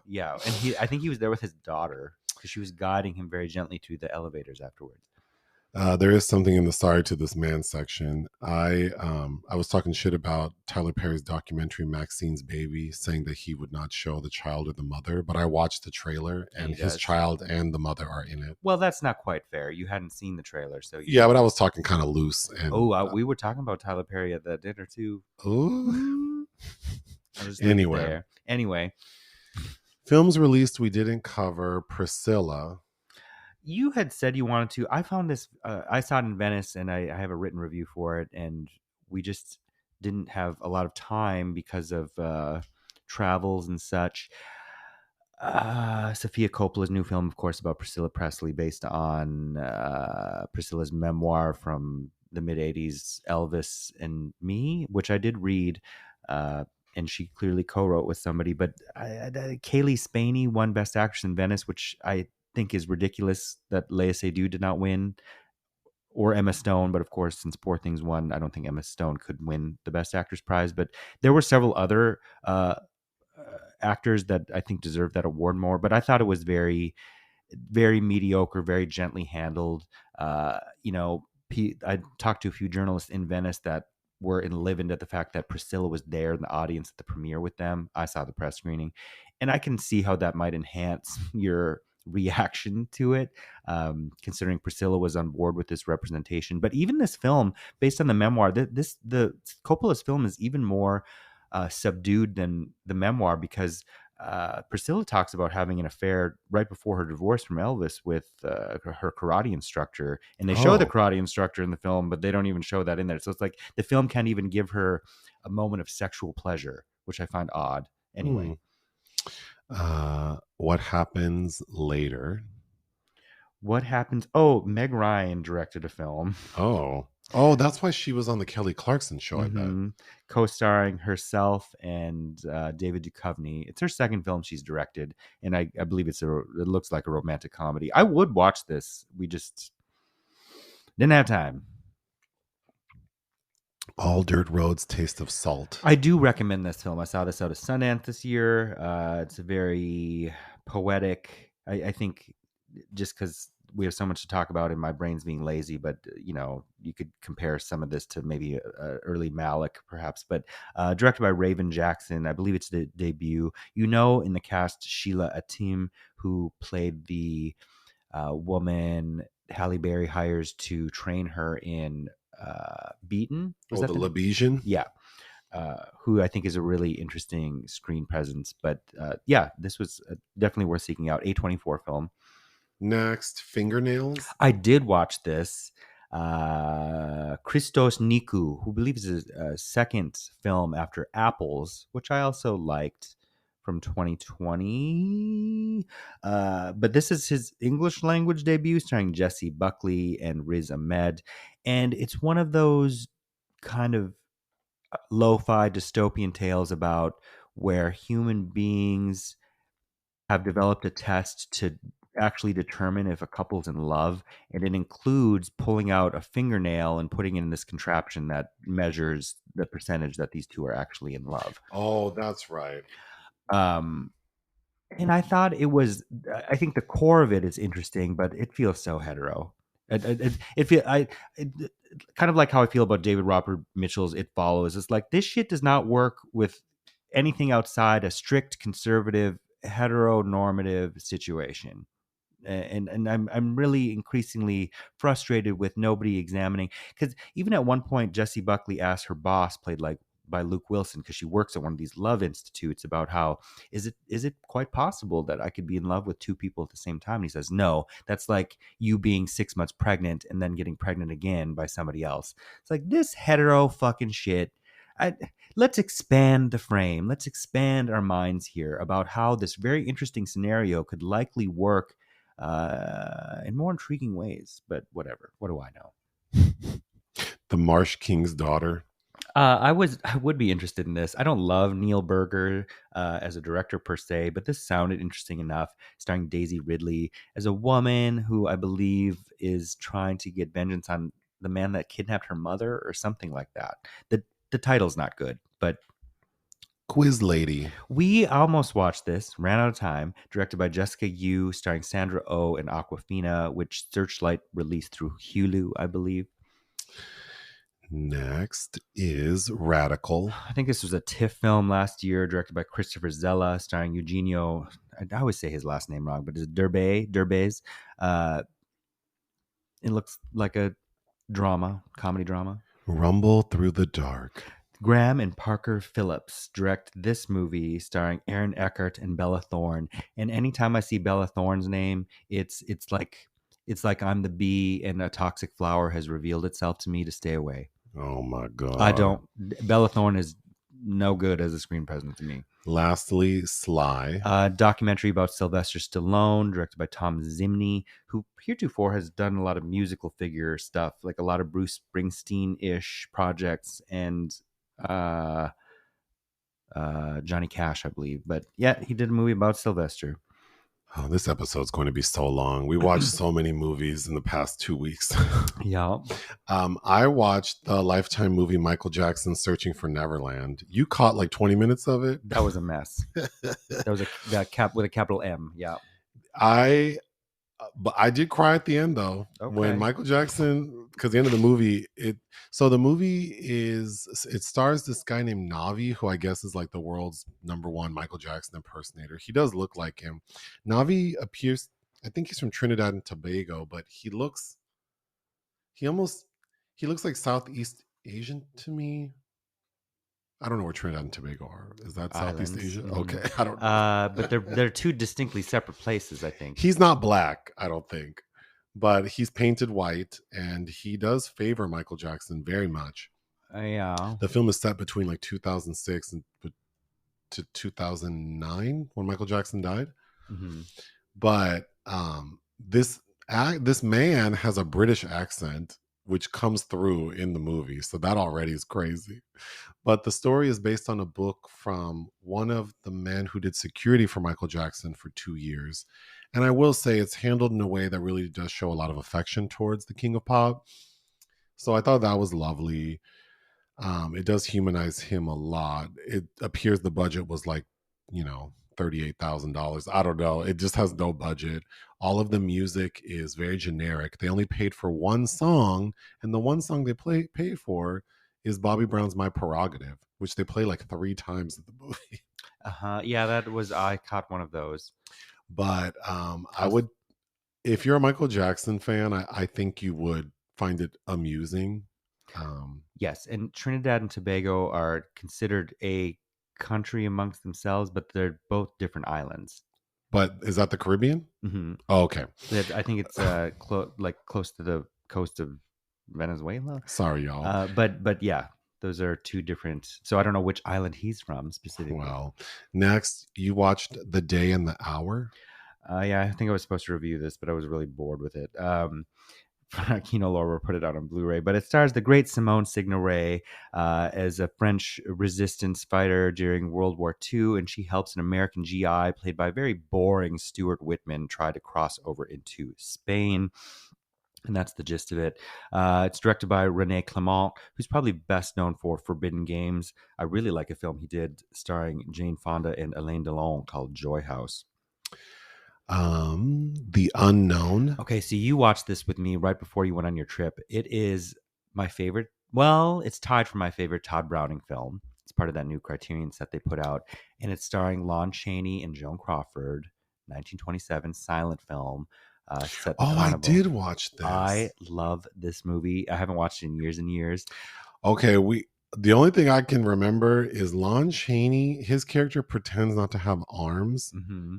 Yeah. And I think he was there with his daughter because she was guiding him very gently to the elevators afterwards. There is something in the sorry to this man section. I was talking shit about Tyler Perry's documentary Maxine's Baby, saying that he would not show the child or the mother, but I watched the trailer and his child and the mother are in it. Well, that's not quite fair. You hadn't seen the trailer, so yeah, but I was talking kind of loose. And we were talking about Tyler Perry at the dinner too. Ooh. Anyway, films released we didn't cover. Priscilla. You had said you wanted to. I found this. I saw it in Venice, and I have a written review for it. And we just didn't have a lot of time because of travels and such. Sofia Coppola's new film, of course, about Priscilla Presley, based on Priscilla's memoir from the mid '80s, Elvis and Me, which I did read. And she clearly co-wrote with somebody. But Kaylee Spaney won Best Actress in Venice, which I think is ridiculous that Lea Seydoux did not win, or Emma Stone. But of course, since Poor Things won, I don't think Emma Stone could win the Best Actress prize. But there were several other actors that I think deserved that award more. But I thought it was very, very mediocre, very gently handled. I talked to a few journalists in Venice that were enlivened at the fact that Priscilla was there in the audience at the premiere with them. I saw the press screening, and I can see how that might enhance your reaction to it, considering Priscilla was on board with this representation. But even this film, based on the memoir, the Coppola's film is even more subdued than the memoir, because Priscilla talks about having an affair right before her divorce from Elvis with her karate instructor, and they show the karate instructor in the film, but they don't even show that in there. So it's like the film can't even give her a moment of sexual pleasure, which I find odd. Anyway. What happens later? What happens? Oh, Meg Ryan directed a film. Oh, that's why she was on the Kelly Clarkson show, I bet. Co-starring herself and David Duchovny. It's her second film she's directed, and I believe it looks like a romantic comedy. I would watch this. We just didn't have time. All Dirt Roads Taste of Salt. I do recommend this film. I saw this out of Sundance this year. It's a very poetic, I think, just because we have so much to talk about and my brain's being lazy, but you could compare some of this to maybe early Malick perhaps, but directed by Raven Jackson. I believe it's the debut. In the cast, Sheila Atim, who played the woman Halle Berry hires to train her in Beaten. The Lebesian? Yeah. Who I think is a really interesting screen presence. But this was definitely worth seeking out. A24 film. Next, Fingernails. I did watch this. Christos Nikou, who believes is a second film after Apples, which I also liked from 2020. But this is his English language debut, starring Jesse Buckley and Riz Ahmed. And it's one of those kind of lo-fi dystopian tales about where human beings have developed a test to actually determine if a couple's in love, and it includes pulling out a fingernail and putting it in this contraption that measures the percentage that these two are actually in love. Oh, that's right. Um, and I thought it was. I think the core of it is interesting, but it feels so hetero. It feel it, kind of like how I feel about David Robert Mitchell's It Follows. It's like this shit does not work with anything outside a strict conservative heteronormative situation. And I'm really increasingly frustrated with nobody examining, because even at one point Jesse Buckley asked her boss, played like by Luke Wilson, because she works at one of these love institutes, about how is it quite possible that I could be in love with two people at the same time? And he says, no, that's like you being 6 months pregnant and then getting pregnant again by somebody else. It's like this hetero fucking shit. I, let's expand the frame. Let's expand our minds here about how this very interesting scenario could likely work in more intriguing ways. But whatever. What do I know? The Marsh King's Daughter. I would be interested in this. I don't love Neil Berger as a director per se, but this sounded interesting enough. Starring Daisy Ridley as a woman who I believe is trying to get vengeance on the man that kidnapped her mother or something like that. The title's not good, but Quiz Lady. we almost watched this, ran out of time. Directed by Jessica Yu, starring Sandra Oh and Aquafina, which Searchlight released through Hulu, I believe. Next is Radical. I think this was a TIFF film last year, directed by Christopher Zella, starring Eugenio. I always say his last name wrong, but it's Derbez. It looks like a comedy drama. Rumble Through the Dark. Graham and Parker Phillips direct this movie, starring Aaron Eckhart and Bella Thorne. And anytime I see Bella Thorne's name, it's like I'm the bee and a toxic flower has revealed itself to me to stay away. Oh my God. I don't. Bella Thorne is no good as a screen presence to me. Lastly, Sly. Documentary about Sylvester Stallone, directed by Tom Zimney, who heretofore has done a lot of musical figure stuff, like a lot of Bruce Springsteen-ish projects and Johnny Cash, I believe. But yeah, he did a movie about Sylvester. Oh, this episode's going to be so long. We watched so many movies in the past 2 weeks. Yeah. I watched the Lifetime movie Michael Jackson Searching for Neverland. You caught like 20 minutes of it. That was a mess. That was with a capital M. Yeah. But I did cry at the end though. Okay. When Michael Jackson, because the end of the movie, the movie it stars this guy named Navi, who I guess is like the world's #1 Michael Jackson impersonator. He does look like him. Navi appears, I think he's from Trinidad and Tobago, but he looks like Southeast Asian to me. I don't know where Trinidad and Tobago are. Is that Southeast Asia? Okay, I don't know. But they're two distinctly separate places, I think. He's not black, I don't think, but he's painted white, and he does favor Michael Jackson very much. Yeah. The film is set between like 2006 to 2009 when Michael Jackson died. Mm-hmm. But this man has a British accent, which comes through in the movie. So that already is crazy. But the story is based on a book from one of the men who did security for Michael Jackson for 2 years. And I will say it's handled in a way that really does show a lot of affection towards the King of Pop. So I thought that was lovely. It does humanize him a lot. It appears the budget was like, $38,000. I don't know. It just has no budget. All of the music is very generic. They only paid for one song, and the one song they paid for is Bobby Brown's My Prerogative, which they play like 3 times in the movie. Yeah, I caught one of those. But I would, if you're a Michael Jackson fan, I think you would find it amusing. Yes, and Trinidad and Tobago are considered a country amongst themselves, but they're both different islands. But is that the Caribbean? Mm-hmm. Oh, okay. I think it's close to the coast of Venezuela. Sorry, y'all. But yeah, those are two different. So I don't know which island he's from specifically. Well, next you watched The Day and the Hour. Yeah, I think I was supposed to review this, but I was really bored with it. Kino Lorber put it out on Blu-ray, but it stars the great Simone Signoret as a French resistance fighter during World War II, and she helps an American GI played by very boring Stuart Whitman try to cross over into Spain. And that's the gist of it. It's directed by Rene Clement, who's probably best known for Forbidden Games. I really like a film he did starring Jane Fonda and Alain Delon called Joy House. The Unknown. Okay, so you watched this with me right before you went on your trip. It is my favorite. Well, it's tied for my favorite Todd Browning film. It's part of that new Criterion set they put out, and it's starring Lon Chaney and Joan Crawford. 1927 silent film set in the Oh, I carnival. did watch this. I love this movie. I haven't watched it in years and years. Okay, the only thing I can remember is Lon Chaney. His character pretends not to have arms Mm-hmm.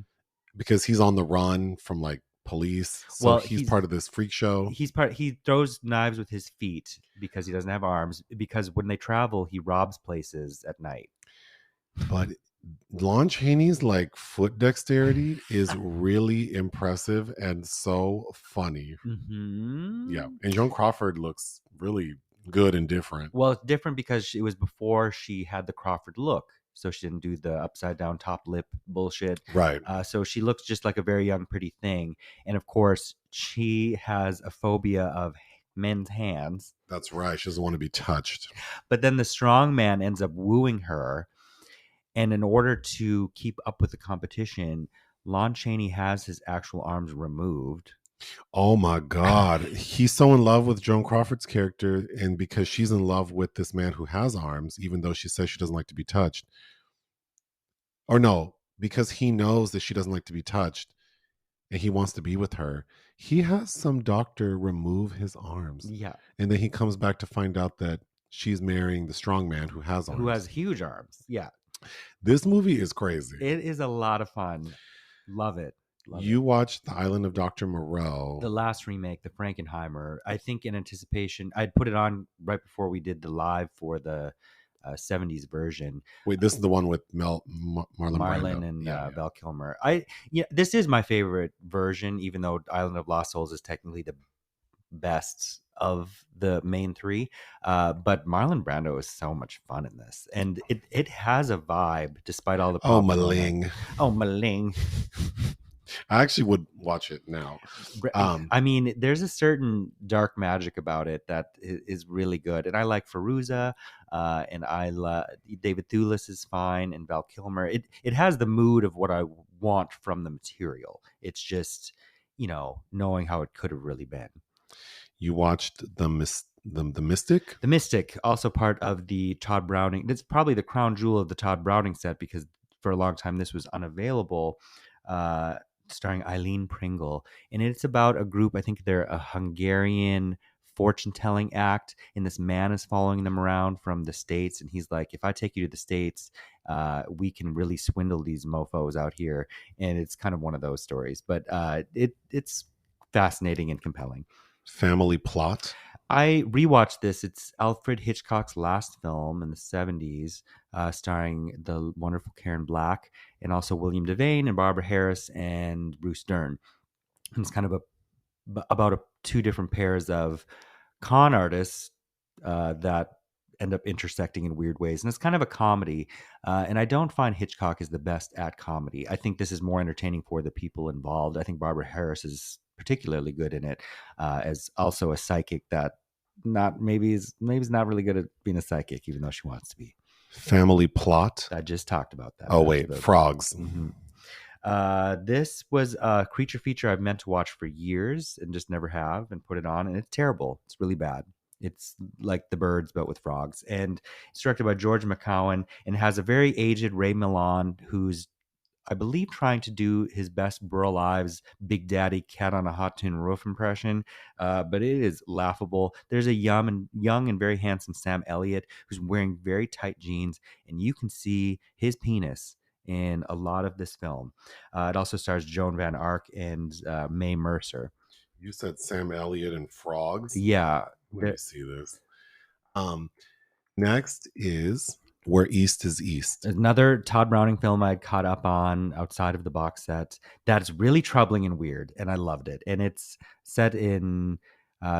because he's on the run from like police. So Well, he's part of this freak show. he throws knives with his feet because he doesn't have arms, because when they travel he robs places at night. But Lon Chaney's like foot dexterity is really impressive and so funny. Mm-hmm. Yeah. And Joan Crawford looks really good and different. Well, it's different because it was before she had the Crawford look. So she didn't do the upside down top lip bullshit. Right. So she looks just like a very young, pretty thing. And of course, she has a phobia of men's hands. That's right. She doesn't want to be touched. But then the strong man ends up wooing her. And in order to keep up with the competition, Lon Chaney has his actual arms removed. Oh my God. He's so in love with Joan Crawford's character. And because she's in love with this man who has arms, even though she says she doesn't like to be touched. Or no, because he knows that she doesn't like to be touched and he wants to be with her. He has some doctor remove his arms. Yeah. And then he comes back to find out that she's marrying the strong man who has arms. Who has huge arms. Yeah. This movie is crazy. It is a lot of fun. Love it. You watched The Island of Dr. Moreau. The last remake, the Frankenheimer. I think in anticipation, I'd put it on right before we did the live for the 70s version. Wait, this is the one with Marlon and Val Kilmer. This is my favorite version, even though Island of Lost Souls is technically the best of the main three. But Marlon Brando is so much fun in this, and it has a vibe despite all the problems. Oh, Maling. I actually would watch it now. I mean, there's a certain dark magic about it that is really good, and I like Fairuza, and I love David Thewlis is fine, and Val Kilmer. It has the mood of what I want from the material. It's just, knowing how it could have really been. You watched the Mystic? The Mystic, also part of the Todd Browning. That's probably the crown jewel of the Todd Browning set, because for a long time this was unavailable. Starring Eileen Pringle, and it's about a group. I think they're a Hungarian fortune-telling act, and this man is following them around from the States, and he's like, if I take you to the States, we can really swindle these mofos out here. And it's kind of one of those stories, but it's fascinating and compelling. Family Plot. I rewatched this. It's Alfred Hitchcock's last film in the 70s, starring the wonderful Karen Black and also William Devane and Barbara Harris and Bruce Dern. And it's kind of about two different pairs of con artists that end up intersecting in weird ways. And it's kind of a comedy. And I don't find Hitchcock is the best at comedy. I think this is more entertaining for the people involved. I think Barbara Harris is particularly good in it, as also a psychic that maybe is not really good at being a psychic, even though she wants to be. Family Plot. I just talked about that. Oh wait, Frogs. Mm-hmm. This was a creature feature I've meant to watch for years and just never have, and put it on, and it's terrible. It's really bad. It's like The Birds, but with frogs. And it's directed by George McCowan and has a very aged Ray Milland, who's, I believe, trying to do his best Burl Ives Big Daddy Cat on a Hot Tin Roof impression, but it is laughable. There's a young and very handsome Sam Elliott who's wearing very tight jeans, and you can see his penis in a lot of this film. It also stars Joan Van Ark and Mae Mercer. You said Sam Elliott and Frogs? Yeah. Let me see this. Next is Where East is East. Another Todd Browning film I'd caught up on outside of the box set that's really troubling and weird, and I loved it. And it's set in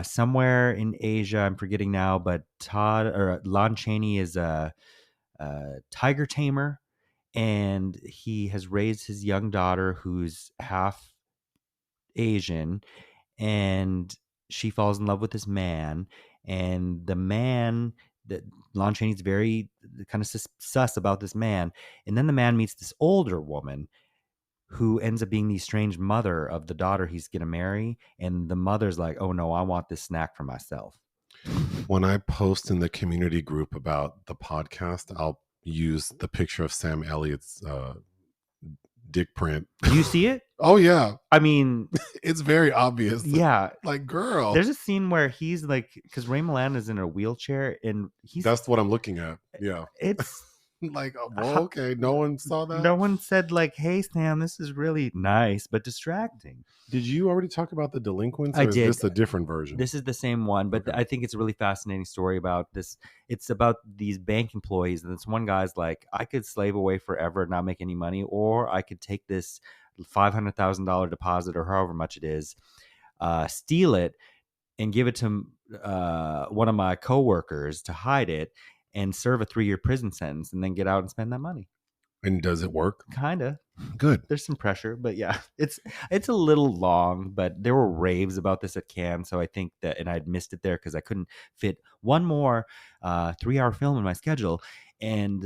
somewhere in Asia. I'm forgetting now, but Lon Chaney is a tiger tamer, and he has raised his young daughter who's half Asian, and she falls in love with this man, and the man that Lon Chaney's very kind of sus about this man, and then the man meets this older woman who ends up being the estranged mother of the daughter he's gonna marry, and the mother's like, "Oh no, I want this snack for myself." When I post in the community group about the podcast, I'll use the picture of Sam Elliott's dick print. Do you see it? Oh yeah, I mean, it's very obvious. yeah. Like, girl. There's a scene where he's like, because Ray Milland is in a wheelchair, and that's what I'm looking at. Yeah. It's like, well, okay, no one saw that. No one said like, "Hey, Sam, this is really nice but distracting." Did you already talk about The Delinquents? Or I is did. this a different version? This is the same one, but Okay. I think it's a really fascinating story about this. It's about these bank employees, and this one guy's like, "I could slave away forever and not make any money, or I could take this $500,000 deposit or however much it is, steal it, and give it to one of my coworkers to hide it, and serve a 3-year prison sentence, and then get out and spend that money." And does it work? Kinda. Good. There's some pressure, but yeah, it's a little long, but there were raves about this at Cannes, so I think that, and I'd missed it there because I couldn't fit one more 3-hour film in my schedule, and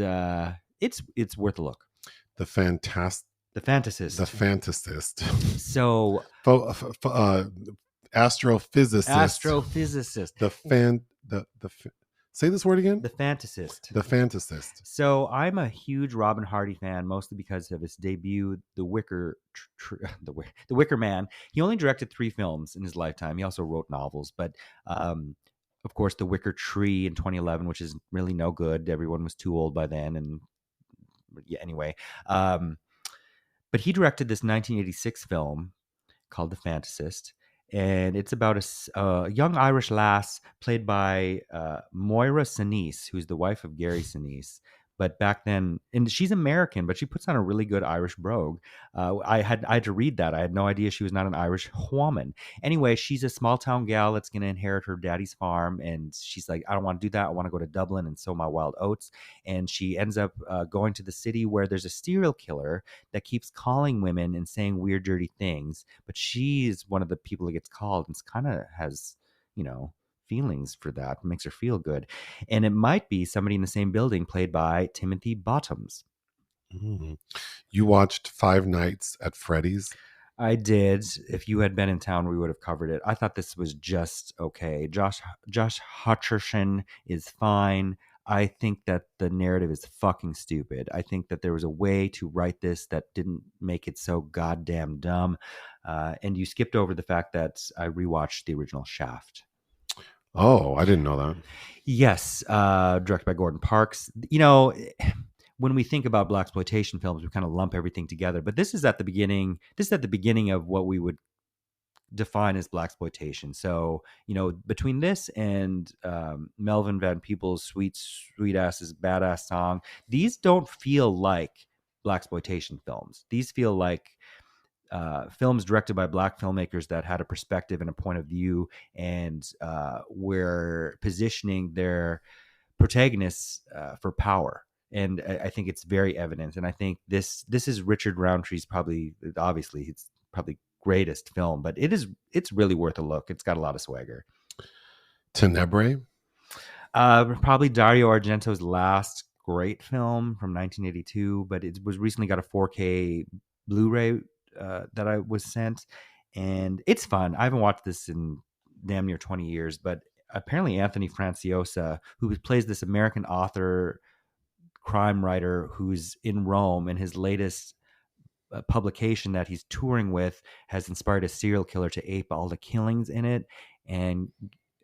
it's worth a look. The Fantasticist. The Fantasist. So, astrophysicist. Say this word again. The Fantasist. The Fantasist. So I'm a huge Robin Hardy fan, mostly because of his debut, The Wicker Man. He only directed 3 films in his lifetime. He also wrote novels, but of course, The Wicker Tree in 2011, which is really no good. Everyone was too old by then, and yeah, anyway. But he directed this 1986 film called The Fantasist, and it's about a young Irish lass played by Moira Sinise, who's the wife of Gary Sinise. But back then, and she's American, but she puts on a really good Irish brogue. I had to read that. I had no idea she was not an Irish woman. Anyway, she's a small town gal that's going to inherit her daddy's farm, and she's like, I don't want to do that. I want to go to Dublin and sow my wild oats. And she ends up going to the city where there's a serial killer that keeps calling women and saying weird, dirty things. But she's one of the people that gets called, and kind of has, feelings for that. Makes her feel good. And it might be somebody in the same building played by Timothy Bottoms. You watched Five Nights at Freddy's? I did. If you had been in town, we would have covered it. I thought this was just okay. Josh Hutcherson is fine. I think that the narrative is fucking stupid. I think that there was a way to write this that didn't make it so goddamn dumb. And you skipped over the fact that I rewatched the original Shaft. Oh, I didn't know that. Yes, directed by Gordon Parks. When we think about blaxploitation films, we kind of lump everything together. But this is at the beginning. This is at the beginning of what we would define as blaxploitation. So, between this and Melvin Van Peebles' "Sweet Sweet Ass's Badass Song," these don't feel like blaxploitation films. These feel like films directed by Black filmmakers that had a perspective and a point of view, and were positioning their protagonists for power. And I think it's very evident. And I think this is Richard Roundtree's obviously it's probably greatest film, but it's really worth a look. It's got a lot of swagger. Tenebrae? Probably Dario Argento's last great film from 1982, but it was recently got a 4K Blu-ray that I was sent, and it's fun. I haven't watched this in damn near 20 years, but apparently Anthony Franciosa, who plays this American author, crime writer who's in Rome, and his latest publication that he's touring with has inspired a serial killer to ape all the killings in it. And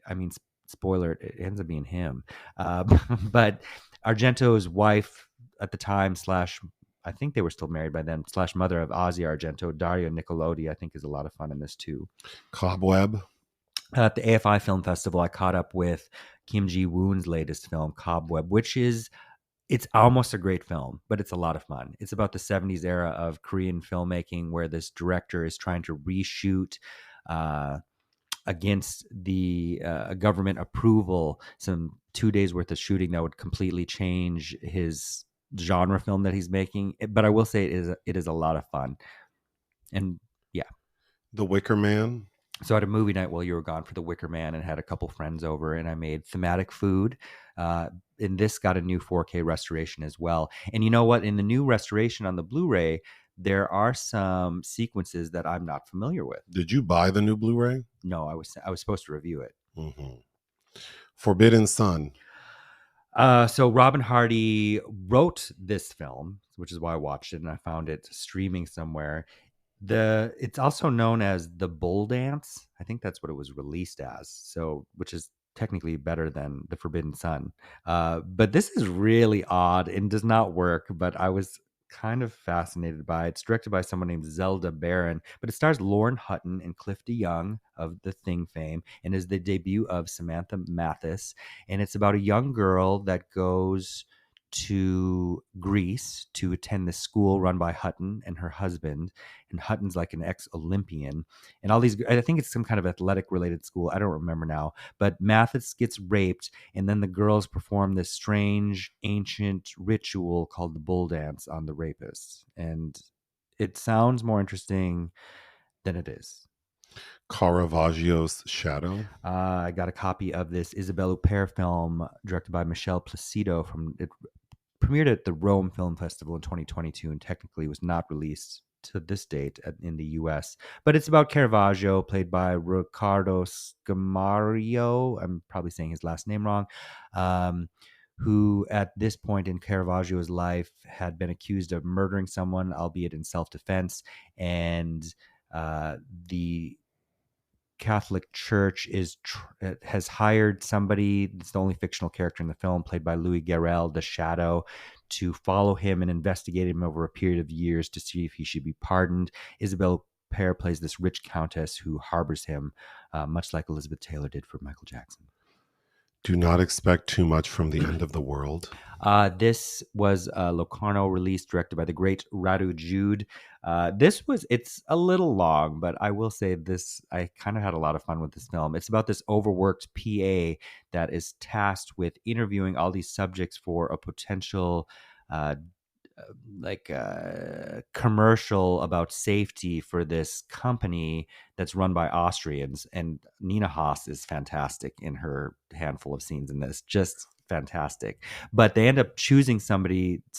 I mean, spoiler, it ends up being him. But Argento's wife at the time, I think they were still married by then, /mother of Ozzy Argento, Daria Nicolodi, I think is a lot of fun in this too. Cobweb? At the AFI Film Festival, I caught up with Kim Ji-woon's latest film, Cobweb, which is it's almost a great film, but it's a lot of fun. It's about the 70s era of Korean filmmaking where this director is trying to reshoot uh, against the government approval some 2 days worth of shooting that would completely change his genre film that he's making. But I will say it is a lot of fun. And yeah, The Wicker Man. so I had a movie night while you were gone for The Wicker Man and had a couple friends over, and I made thematic food. Uh, and this got a new 4K restoration as well. And you know what? In the new restoration on the Blu-ray, there are some sequences that I'm not familiar with. Did you buy the new Blu-ray? No, I was supposed to review it. Mm-hmm. Forbidden Son. So Robin Hardy wrote this film, which is why I watched it, and I found it streaming somewhere. It's also known as the Bull Dance. I think that's what it was released as. So, which is technically better than the Forbidden Son. But this is really odd and does not work. But I was kind of fascinated by it. It's directed by someone named Zelda Barron, but it stars Lauren Hutton and Cliff DeYoung of The Thing fame, and is the debut of Samantha Mathis. And it's about a young girl that goes to Greece to attend this school run by Hutton and her husband. And Hutton's like an ex-Olympian, and all these. I think it's some kind of athletic-related school. I don't remember now. But Mathis gets raped, and then the girls perform this strange ancient ritual called the bull dance on the rapists. And it sounds more interesting than it is. Caravaggio's Shadow. I got a copy of this Isabelle Huppert film directed by Michel Placido. It premiered at the Rome Film Festival in 2022 and technically was not released to this date in the US. But it's about Caravaggio, played by Riccardo Scamario. I'm probably saying his last name wrong. Who at this point in Caravaggio's life had been accused of murdering someone, albeit in self-defense. And the Catholic Church has hired somebody. It's the only fictional character in the film, played by Louis Garrel, the Shadow, to follow him and investigate him over a period of years to see if he should be pardoned. Isabelle Huppert plays this rich countess who harbors him, much like Elizabeth Taylor did for Michael Jackson. Do not expect too much from the end of the world. This was a Locarno release directed by the great Radu Jude. It's a little long, but I will say this, I kind of had a lot of fun with this film. It's about this overworked PA that is tasked with interviewing all these subjects for a potential commercial about safety for this company that's run by Austrians. And Nina Haas is fantastic in her handful of scenes in this, just fantastic. But they end up choosing some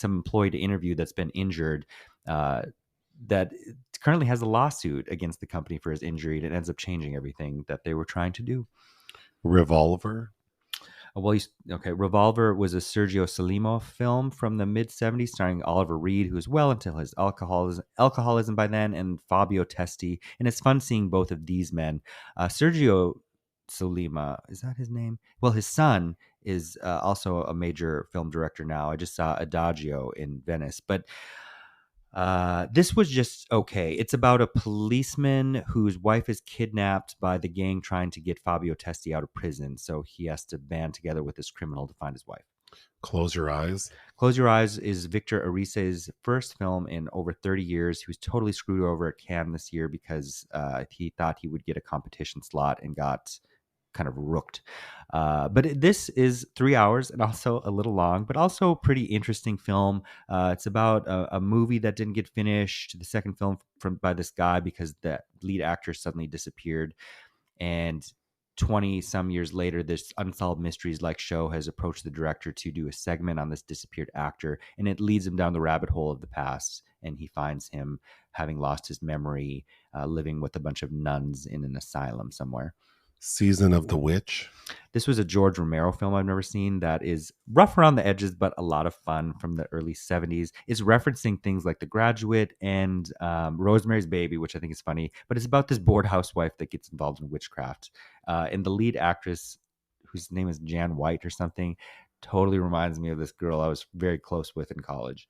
employee to interview that's been injured, that currently has a lawsuit against the company for his injury, and it ends up changing everything that they were trying to do. Revolver. Revolver was a Sergio Salimo film from the mid-'70s starring Oliver Reed, who was well into his alcoholism by then, and Fabio Testi. And it's fun seeing both of these men. Sergio Salima, is that his name? Well, his son is also a major film director now. I just saw Adagio in Venice. But this was just okay. It's about a policeman whose wife is kidnapped by the gang trying to get Fabio Testi out of prison. So he has to band together with this criminal to find his wife. Close Your Eyes. Close Your Eyes is Victor Arice's first film in over 30 years. He was totally screwed over at Cannes this year because he thought he would get a competition slot and got kind of rooked. But this is 3 hours and also a little long, but also a pretty interesting film. It's about a movie that didn't get finished, the second film by this guy, because the lead actor suddenly disappeared. And 20 some years later, this Unsolved Mysteries like show has approached the director to do a segment on this disappeared actor, and it leads him down the rabbit hole of the past. And he finds him having lost his memory, living with a bunch of nuns in an asylum somewhere. Season of the Witch. This was a George Romero film I've never seen that is rough around the edges, but a lot of fun, from the early 70s. It's referencing things like The Graduate and Rosemary's Baby, which I think is funny. But it's about this bored housewife that gets involved in witchcraft. And the lead actress, whose name is Jan White or something, totally reminds me of this girl I was very close with in college.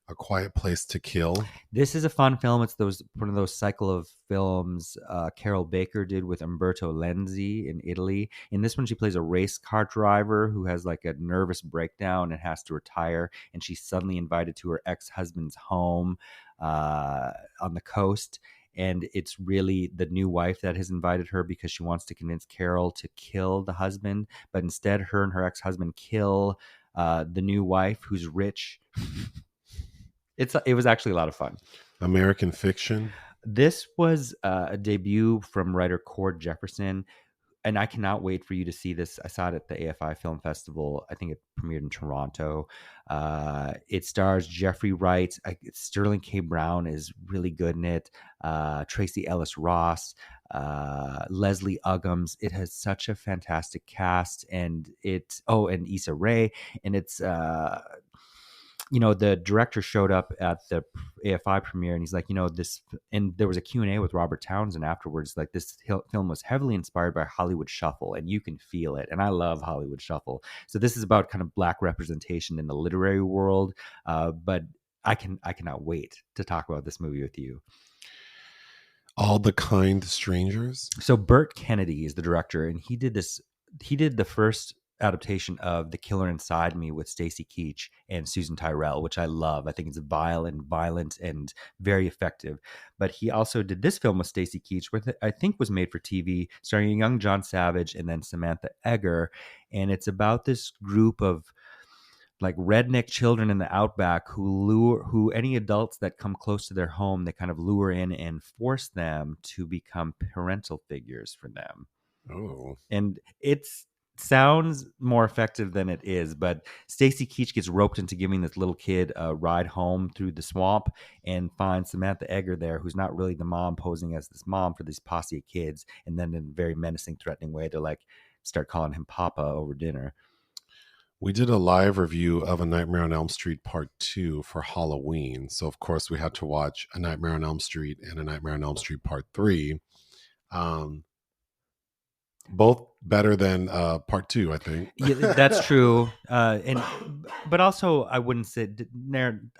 A Quiet Place to Kill. This is a fun film. It's one of those cycle of films Carol Baker did with Umberto Lenzi in Italy. In this one, she plays a race car driver who has like a nervous breakdown and has to retire. And she's suddenly invited to her ex-husband's home on the coast. And it's really the new wife that has invited her because she wants to convince Carol to kill the husband. But instead, her and her ex-husband kill the new wife who's rich. It was actually a lot of fun. American Fiction. This was a debut from writer Cord Jefferson, and I cannot wait for you to see this. I saw it at the AFI Film Festival. I think it premiered in Toronto. It stars Jeffrey Wright. Sterling K. Brown is really good in it. Tracy Ellis Ross, Leslie Uggams. It has such a fantastic cast, and and Issa Rae, and it's the director showed up at the AFI premiere and he's like, and there was a Q&A with Robert Townsend afterwards. Like, this film was heavily inspired by Hollywood Shuffle and you can feel it. And I love Hollywood Shuffle. So this is about kind of Black representation in the literary world. But I cannot wait to talk about this movie with you. All the Kind Strangers. So Burt Kennedy is the director, and he did the first adaptation of The Killer Inside Me with Stacy Keach and Susan Tyrrell, which I love. I think it's violent and very effective. But he also did this film with Stacy Keach, which I think was made for TV, starring young John Savage and then Samantha Eggar. And it's about this group of like redneck children in the outback who any adults that come close to their home, they kind of lure in and force them to become parental figures for them. Oh. And it sounds more effective than it is, but Stacy Keach gets roped into giving this little kid a ride home through the swamp and finds Samantha Eggar there, who's not really the mom, posing as this mom for this posse of kids. And then in a very menacing, threatening way, to like start calling him Papa over dinner. We did a live review of A Nightmare on Elm Street Part 2 for Halloween. So, of course, we had to watch A Nightmare on Elm Street and A Nightmare on Elm Street Part 3. Both better than Part 2, I think. Yeah, that's true. But also, I wouldn't say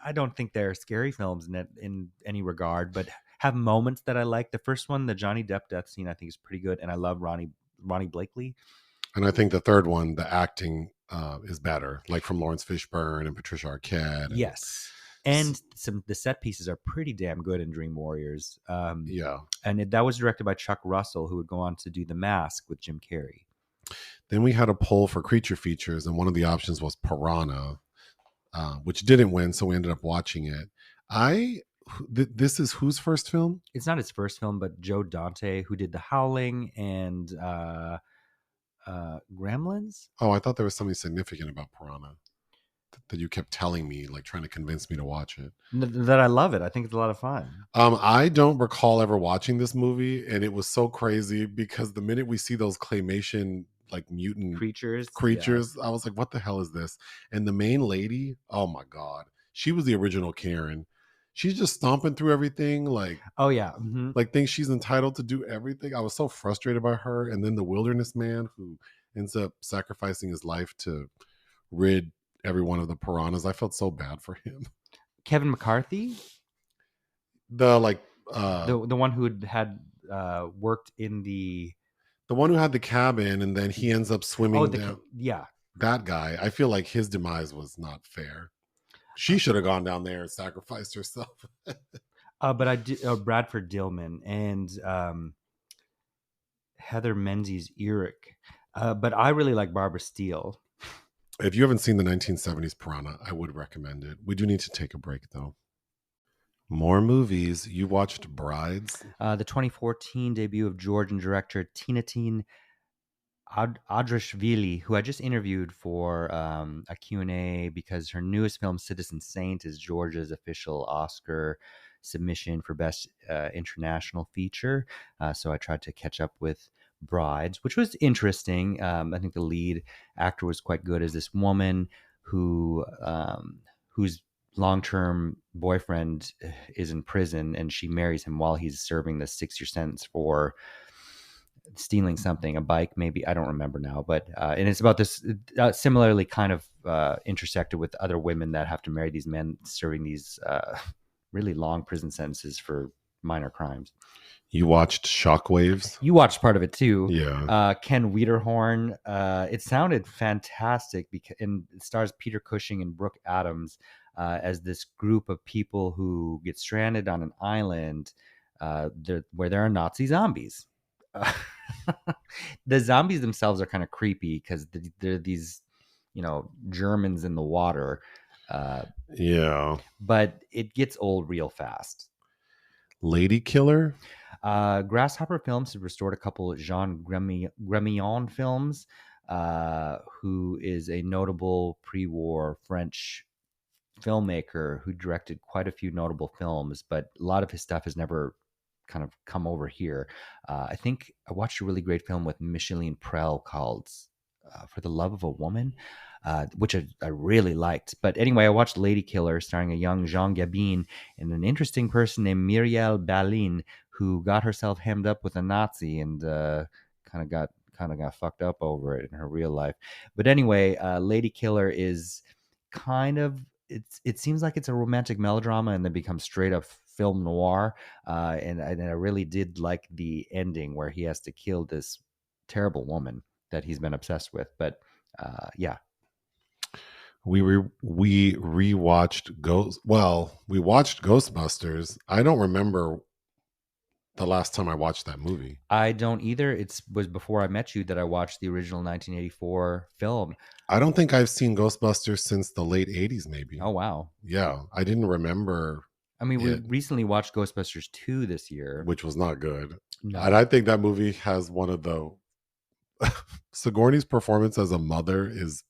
I don't think they're scary films in any regard, but have moments that I like. The first one, the Johnny Depp death scene, I think is pretty good, and I love Ronnie Blakely. And I think the third one, the acting is better, like from Lawrence Fishburne and Patricia Arquette. Yes. And the set pieces are pretty damn good in Dream Warriors. Yeah. And that was directed by Chuck Russell, who would go on to do The Mask with Jim Carrey. Then we had a poll for creature features, and one of the options was Piranha, which didn't win, so we ended up watching it. This is whose first film? It's not his first film, but Joe Dante, who did The Howling and Gremlins. Oh, I thought there was something significant about Piranha that you kept telling me, like trying to convince me to watch it. That I love it. I think it's a lot of fun. I don't recall ever watching this movie, and it was so crazy because the minute we see those claymation like mutant creatures, yeah. I was like, what the hell is this? And the main lady, oh my God, she was the original Karen. She's just stomping through everything, like, oh yeah, mm-hmm. Like thinks she's entitled to do everything. I was so frustrated by her. And then the wilderness man who ends up sacrificing his life to rid everyone of the piranhas. I felt so bad for him. Kevin McCarthy, the one who had worked in the one who had the cabin, and then he ends up swimming down. Yeah, that guy. I feel like his demise was not fair. She should have gone down there and sacrificed herself. But I did Bradford Dillman and Heather Menzies-Urick. But I really like Barbara Steele. If you haven't seen the 1970s Piranha, I would recommend it. We do need to take a break, though. More movies. You watched Brides? The 2014 debut of Georgian director Tinatin Adrashvili, who I just interviewed for a Q&A because her newest film, Citizen Saint, is Georgia's official Oscar submission for Best International Feature. So I tried to catch up with Brides, which was interesting. I think the lead actor was quite good as this woman whose long-term boyfriend is in prison, and she marries him while he's serving the 6-year sentence for stealing something, a bike maybe, I don't remember now, but and it's about this similarly kind of intersected with other women that have to marry these men serving these really long prison sentences for minor crimes. You watched Shockwaves? You watched part of it too. Yeah. Ken Wiederhorn. It sounded fantastic because and it stars Peter Cushing and Brooke Adams as this group of people who get stranded on an island where there are Nazi zombies. The zombies themselves are kind of creepy because they're these, Germans in the water. Yeah. But it gets old real fast. Lady Killer? Grasshopper Films has restored a couple of Jean Gremillon films, who is a notable pre-war French filmmaker who directed quite a few notable films, but a lot of his stuff has never kind of come over here. I think I watched a really great film with Micheline Prel called For the Love of a Woman, which I really liked. But anyway, I watched Lady Killer starring a young Jean Gabin and an interesting person named Muriel Balin who got herself hemmed up with a Nazi and kind of got fucked up over it in her real life. But anyway, Lady Killer is kind of it seems like it's a romantic melodrama and then becomes straight up film noir. And I really did like the ending where he has to kill this terrible woman that he's been obsessed with. But yeah. We rewatched we watched Ghostbusters. I don't remember the last time I watched that movie. I don't either. It was before I met you that I watched the original 1984 film. I don't think I've seen Ghostbusters since the late 80s, maybe. Oh, wow. Yeah, I didn't remember. I mean, we recently watched Ghostbusters 2 this year. Which was not good. No. And I think that movie has one of the... Sigourney's performance as a mother is...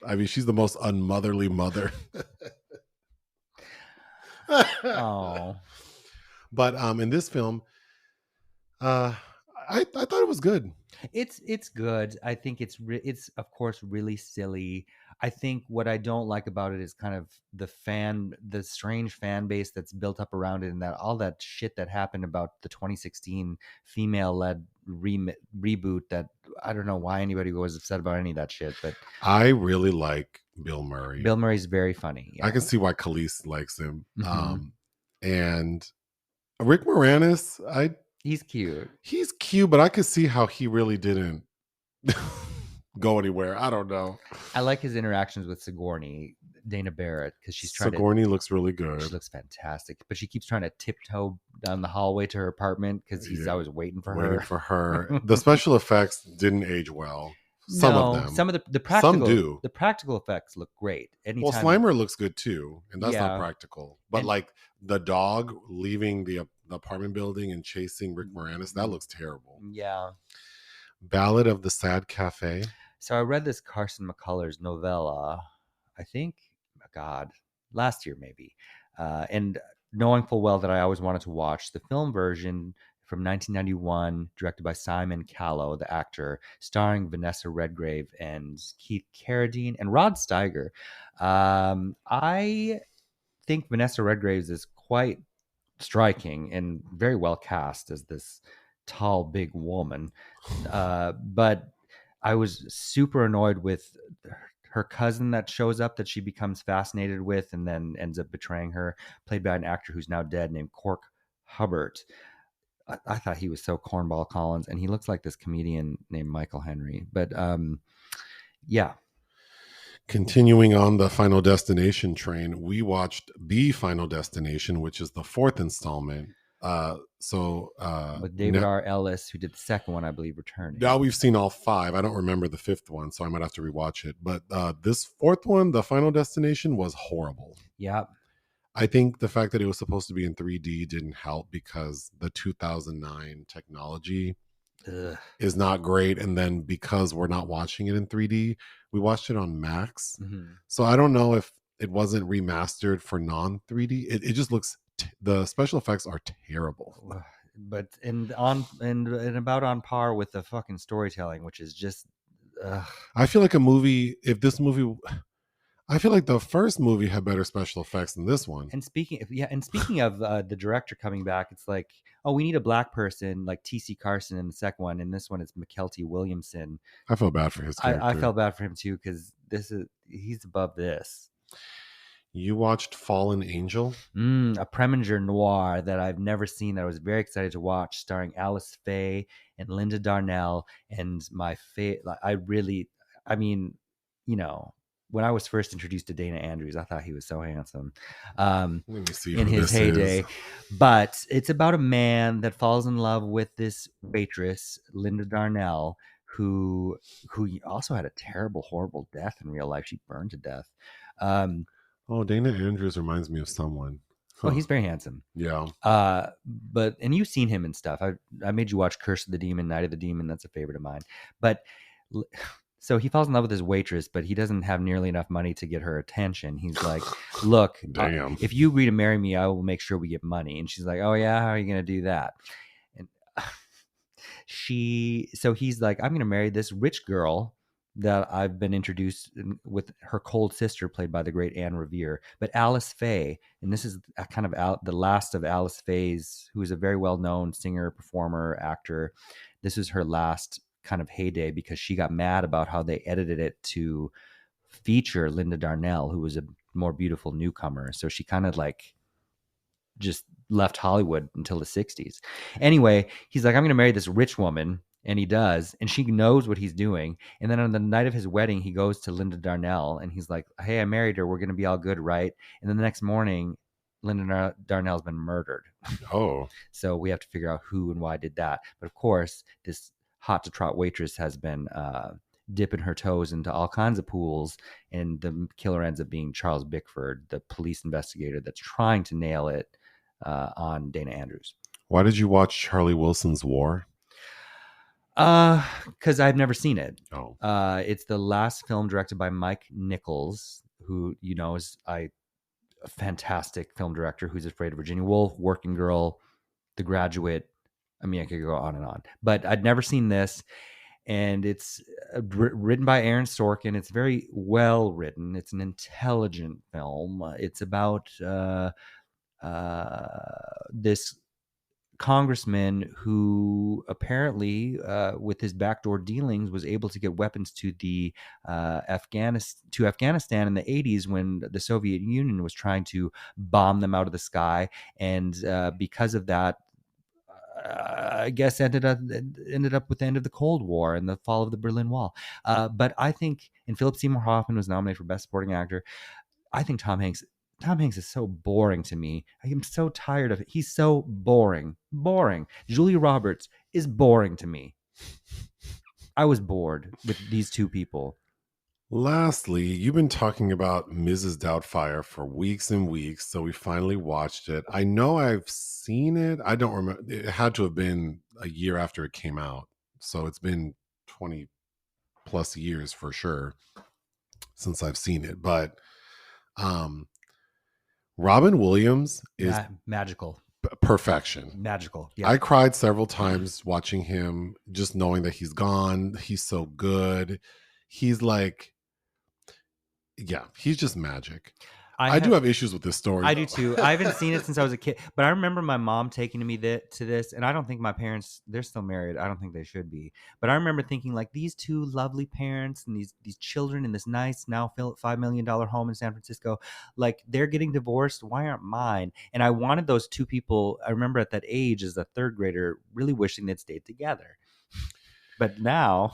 I mean, she's the most unmotherly mother. Oh. But in this film, I thought it was good. It's good. I think it's of course really silly. I think what I don't like about it is kind of the strange fan base that's built up around it, and that all that shit that happened about the 2016 female-led reboot. That I don't know why anybody was upset about any of that shit, but I really like Bill Murray. Bill Murray's very funny. Yeah. I can see why Khalees likes him. And Rick Moranis, he's cute. He's cute, but I could see how he really didn't go anywhere. I don't know. I like his interactions with Sigourney, Dana Barrett, because Sigourney looks really good. She looks fantastic, but she keeps trying to tiptoe down the hallway to her apartment because he's always waiting for her. The special effects didn't age well. Some of them. Some of the practical. Some do. The practical effects look great. Well, Slimer looks good too, and that's not practical. But like the dog leaving the apartment building and chasing Rick Moranis, that looks terrible. Yeah. Ballad of the Sad Cafe. So I read this Carson McCullers novella, I think, last year maybe. And knowing full well that I always wanted to watch the film version from 1991, directed by Simon Callow, the actor, starring Vanessa Redgrave and Keith Carradine and Rod Steiger. I think Vanessa Redgrave is quite striking and very well cast as this tall, big woman. But I was super annoyed with her cousin that shows up that she becomes fascinated with and then ends up betraying her, played by an actor who's now dead named Cork Hubbard. I thought he was so cornball Collins, and he looks like this comedian named Michael Henry. But yeah. Continuing on the Final Destination train, we watched The Final Destination, which is the fourth installment. With David R. Ellis, who did the second one, I believe, returning. Now we've seen all five. I don't remember the fifth one, so I might have to rewatch it. But this fourth one, The Final Destination, was horrible. Yeah. I think the fact that it was supposed to be in 3D didn't help because the 2009 technology is not great. And then because we're not watching it in 3D, we watched it on Max. Mm-hmm. So I don't know if it wasn't remastered for non-3D. It just looks, the special effects are terrible. But about on par with the fucking storytelling, which is just... I feel like a movie, if this movie... I feel like the first movie had better special effects than this one. And speaking of the director coming back, it's like, oh, we need a black person like T.C. Carson in the second one, and this one it's McKelty Williamson. I feel bad for his I character. felt bad for him too because he's above this. You watched Fallen Angel? A Preminger noir that I've never seen that I was very excited to watch, starring Alice Faye and Linda Darnell. And I mean, you know, when I was first introduced to Dana Andrews, I thought he was so handsome Let me see in who his this is. heyday. But it's about a man that falls in love with this waitress, Linda Darnell, who also had a terrible, horrible death in real life. She burned to death. Um, Oh, Dana Andrews reminds me of someone. oh, Huh. he's very handsome. Yeah. But and you've seen him and stuff. I made you watch Curse of the Demon, Night of the Demon. That's a favorite of mine. But so he falls in love with his waitress, but he doesn't have nearly enough money to get her attention. He's like, "Look, Damn. if you agree to marry me, I will make sure we get money." And she's like, "Oh yeah, how are you gonna do that?" And so he's like, "I'm gonna marry this rich girl that I've been introduced with her cold sister, played by the great Anne Revere, but Alice Faye." And this is kind of the last of Alice Faye's, who is a very well-known singer, performer, actor. This is her last kind of heyday because she got mad about how they edited it to feature Linda Darnell, who was a more beautiful newcomer. So she kind of like just left Hollywood until the 60s. Anyway, he's like, I'm going to marry this rich woman. And he does. And she knows what he's doing. And then on the night of his wedding, he goes to Linda Darnell and he's like, hey, I married her. We're going to be all good, right? And then the next morning, Linda Darnell's been murdered. Oh. So we have to figure out who and why did that. But of course, this hot to trot waitress has been dipping her toes into all kinds of pools. And the killer ends up being Charles Bickford, the police investigator that's trying to nail it on Dana Andrews. Why did you watch Charlie Wilson's War? Because I've never seen it. Oh. It's the last film directed by Mike Nichols, who is a fantastic film director. Who's Afraid of Virginia Woolf, Working Girl, The Graduate. I mean, I could go on and on, but I'd never seen this. And it's written by Aaron Sorkin. It's very well written. It's an intelligent film. It's about this congressman who apparently, with his backdoor dealings, was able to get weapons to the Afghanistan in the 80s when the Soviet Union was trying to bomb them out of the sky, and because of that, I guess ended up with the end of the Cold War and the fall of the Berlin Wall. But I think, and Philip Seymour Hoffman was nominated for Best Supporting Actor. I think Tom Hanks is so boring to me. I am so tired of it. He's so boring. Julia Roberts is boring to me. I was bored with these two people. Lastly, you've been talking about Mrs. Doubtfire for weeks and weeks, so we finally watched it. I know I've seen it. I don't remember. It had to have been a year after it came out, so it's been 20 plus years for sure since I've seen it. But Robin Williams is magical. Perfection. Magical. Yeah. I cried several times watching him, just knowing that he's gone. He's so good. He's like, yeah, he's just magic. I do have issues with this story. I do too. I haven't seen it since I was a kid, but I remember my mom taking me to this, and I don't think my parents, they're still married. I don't think they should be. But I remember thinking, like, these two lovely parents and these children in this nice, now $5 million home in San Francisco, like, they're getting divorced. Why aren't mine? And I wanted those two people, I remember at that age as a third grader, really wishing they'd stayed together. But now...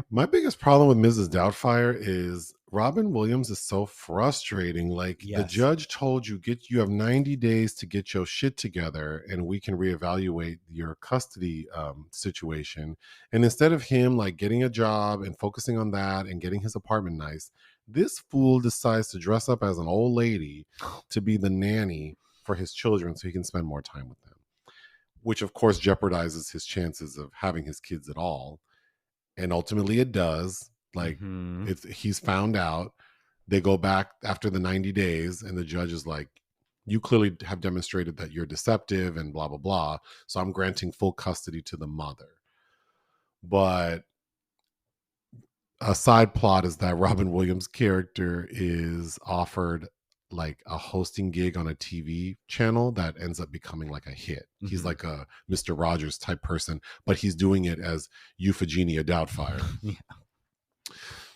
My biggest problem with Mrs. Doubtfire is Robin Williams is so frustrating. Like, Yes. The judge told you you have 90 days to get your shit together and we can reevaluate your custody situation. And instead of him like getting a job and focusing on that and getting his apartment nice, this fool decides to dress up as an old lady to be the nanny for his children so he can spend more time with them, which of course jeopardizes his chances of having his kids at all. And ultimately it does. Like, he's found out. They go back after the 90 days and the judge is like, you clearly have demonstrated that you're deceptive and blah, blah, blah. So I'm granting full custody to the mother. But a side plot is that Robin Williams' character is offered like a hosting gig on a TV channel that ends up becoming like a hit. He's like a Mr. Rogers type person, but he's doing it as Euphegenia Doubtfire. Yeah.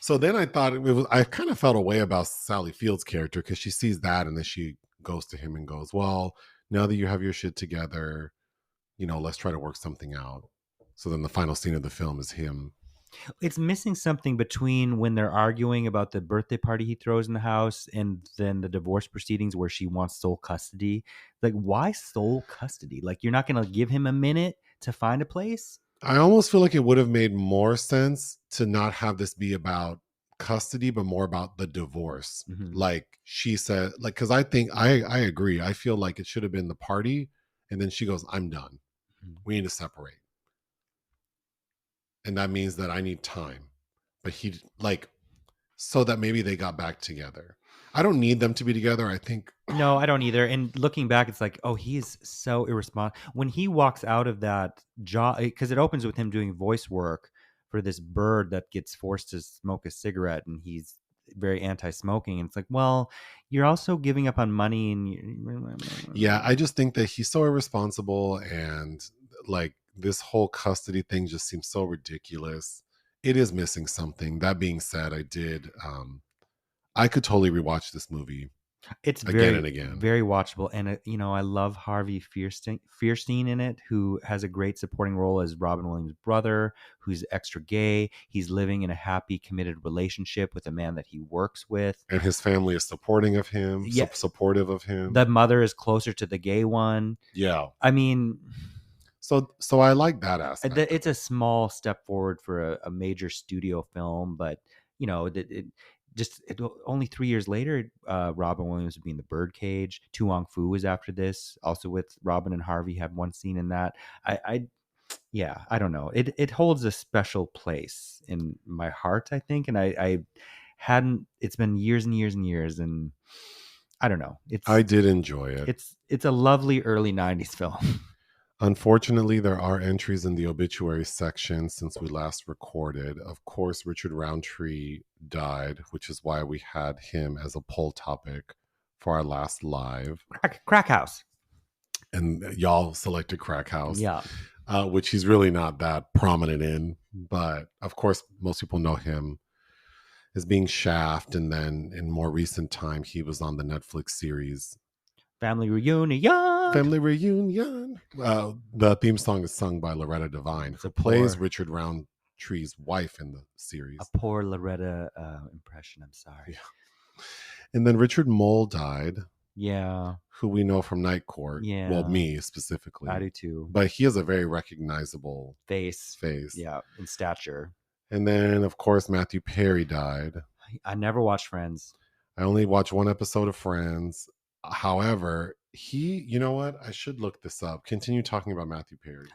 So then I thought I kind of felt a way about Sally Field's character because she sees that and then she goes to him and goes, well, now that you have your shit together, let's try to work something out. So then the final scene of the film is him. It's missing something between when they're arguing about the birthday party he throws in the house and then the divorce proceedings where she wants sole custody. Like, why sole custody? Like, you're not going to give him a minute to find a place? I almost feel like it would have made more sense to not have this be about custody, but more about the divorce. Like she said, like, because I think I agree. I feel like it should have been the party. And then she goes, I'm done. We need to separate. And that means that I need time. But he, like, so that maybe they got back together. I don't need them to be together. I think. No, I don't either. And looking back, it's like, oh, he's so irresponsible. When he walks out of that job, because it opens with him doing voice work for this bird that gets forced to smoke a cigarette, and he's very anti-smoking. And it's like, well, you're also giving up on money. And yeah, I just think that he's so irresponsible, and like this whole custody thing just seems so ridiculous. It is missing something. That being said, I could totally rewatch this movie. It's again and again. Very watchable. And, I love Harvey Fierstein in it, who has a great supporting role as Robin Williams' brother, who's extra gay. He's living in a happy, committed relationship with a man that he works with. And his family is supporting of him, supportive of him. The mother is closer to the gay one. Yeah. I mean... So I like that aspect. It's a small step forward for a major studio film, but, only 3 years later, Robin Williams would be in The Birdcage. Tu Wong Fu was after this, also with Robin and Harvey, had one scene in that. I don't know. It holds a special place in my heart, I think. And I hadn't, it's been years and years and years, and I don't know. I did enjoy it. It's a lovely early 90s film. Unfortunately, there are entries in the obituary section since we last recorded. Of course, Richard Roundtree died, which is why we had him as a poll topic for our last live. Crack House. And y'all selected Crack House. Yeah. Which he's really not that prominent in. But, of course, most people know him as being Shaft. And then in more recent time, he was on the Netflix series Family Reunion. The theme song is sung by Loretta Devine, who plays Richard Roundtree's wife in the series. A poor Loretta impression. I'm sorry. Yeah. And then Richard Moll died. Yeah. Who we know from Night Court. Yeah. Well, me specifically. I do too. But he has a very recognizable face. Yeah, in stature. And then, of course, Matthew Perry died. I never watched Friends. I only watched one episode of Friends. However, you know what? I should look this up. Continue talking about Matthew Perry.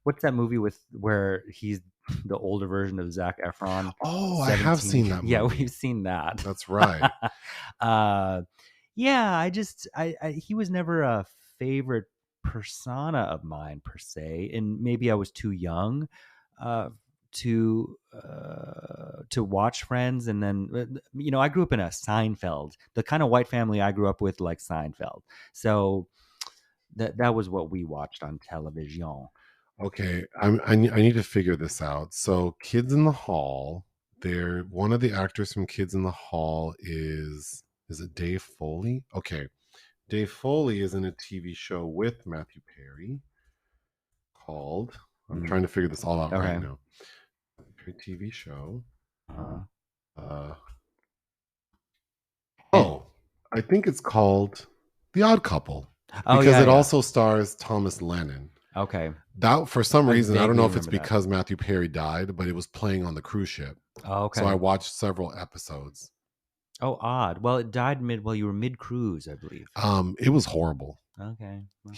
What's that movie where he's the older version of Zac Efron? Oh, 17. I have seen that movie. Yeah, we've seen that. That's right. Yeah, he was never a favorite persona of mine per se, and maybe I was too young to watch Friends. And then I grew up in a Seinfeld, the kind of white family I grew up with, like Seinfeld, so that was what we watched on television. Okay, I need to figure this out. So Kids in the Hall, one of the actors from Kids in the Hall is it Dave Foley? Okay, Dave Foley is in a TV show with Matthew Perry called, I'm trying to figure this all out right now. TV show. I think it's called The Odd Couple, because it also stars Thomas Lennon. Okay. That, for some reason, I don't know if it's because Matthew Perry died, but it was playing on the cruise ship. Oh, okay. So I watched several episodes. Oh, odd. Well, it died you were mid-cruise, I believe. It was horrible. Okay. Well.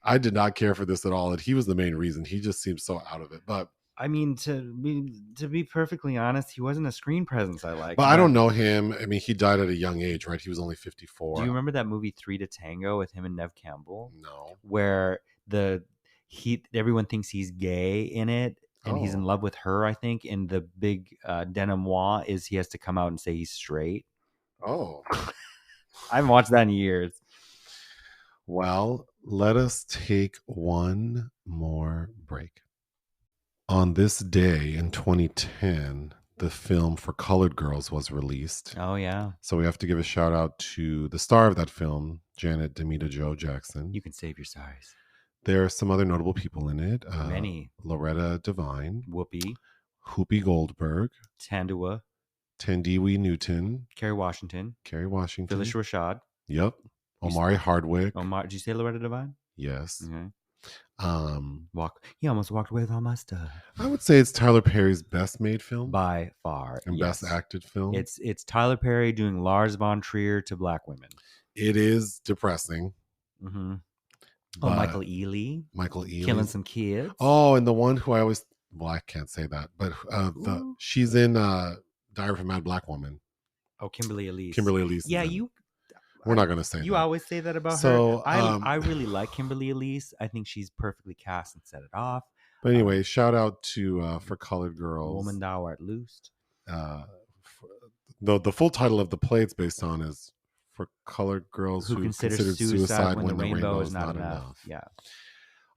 I did not care for this at all, and he was the main reason. He just seemed so out of it. But I mean, to be perfectly honest, he wasn't a screen presence I like. But I don't know him. I mean, he died at a young age, right? He was only 54. Do you remember that movie 3 to Tango with him and Nev Campbell? No. Where everyone thinks he's gay in it. and he's in Oh. love with her, I think. And the big denouement is he has to come out and say he's straight. Oh. I haven't watched that in years. Well, let us take one more break. On this day in 2010, the film For Colored Girls was released. Oh yeah, So we have to give a shout out to the star of that film, Janet Demita Jo Jackson. you can save your sorries. There are some other notable people in it. Many. Loretta Devine, Whoopi, Whoopi Goldberg, Tandua, Tandiwi Newton, Kerry Washington, Kerry Washington. Phyllis Rashad. Yep. Omari Hardwick. Omar, did you say Loretta Devine? Yes. Okay. Um, He almost walked away with all my stuff. I would say it's Tyler Perry's best made film By far, and yes. best acted film. It's Tyler Perry doing Lars von Trier to black women. It is depressing. Mm-hmm. Oh, Michael Ealy. Michael Ealy Killing some kids. Oh, and the one who I always I can't say that, but she's in Diary of a Mad Black Woman. Oh, Kimberly Elise. Kimberly Elise. Yeah, we're not gonna say you that. always say that about her. I really like Kimberly Elise. I think she's perfectly cast and set it off. But anyway, shout out to For Colored Girls. Woman Thou Art Loosed. The full title of the play it's based on is For Colored Girls Who Considered Suicide When the Rainbow Is Not Enough. Yeah.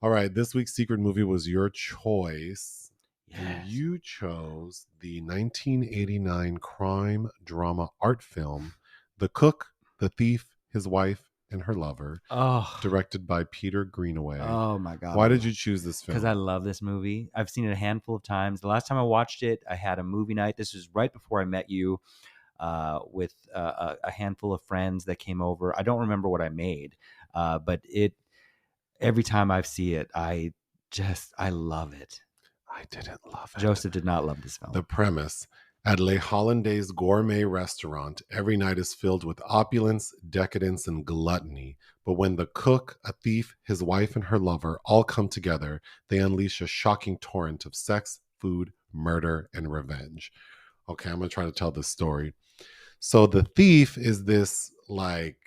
All right, this week's secret movie was your choice. Yes. And you chose the 1989 crime drama art film, The Cook, the Thief, His Wife, and Her Lover, directed by Peter Greenaway. Oh my God. Why did you choose this film? Because I love this movie. I've seen it a handful of times. The last time I watched it, I had a movie night. This was right before I met you, with a handful of friends that came over. I don't remember what I made, but every time I see it, I love it. I didn't love it. Joseph did not love this film. The premise: at Le Hollandaise gourmet restaurant, every night is filled with opulence, decadence, and gluttony. But when the cook, a thief, his wife, and her lover all come together, they unleash a shocking torrent of sex, food, murder, and revenge. Okay, I'm going to try to tell this story. So the thief is this like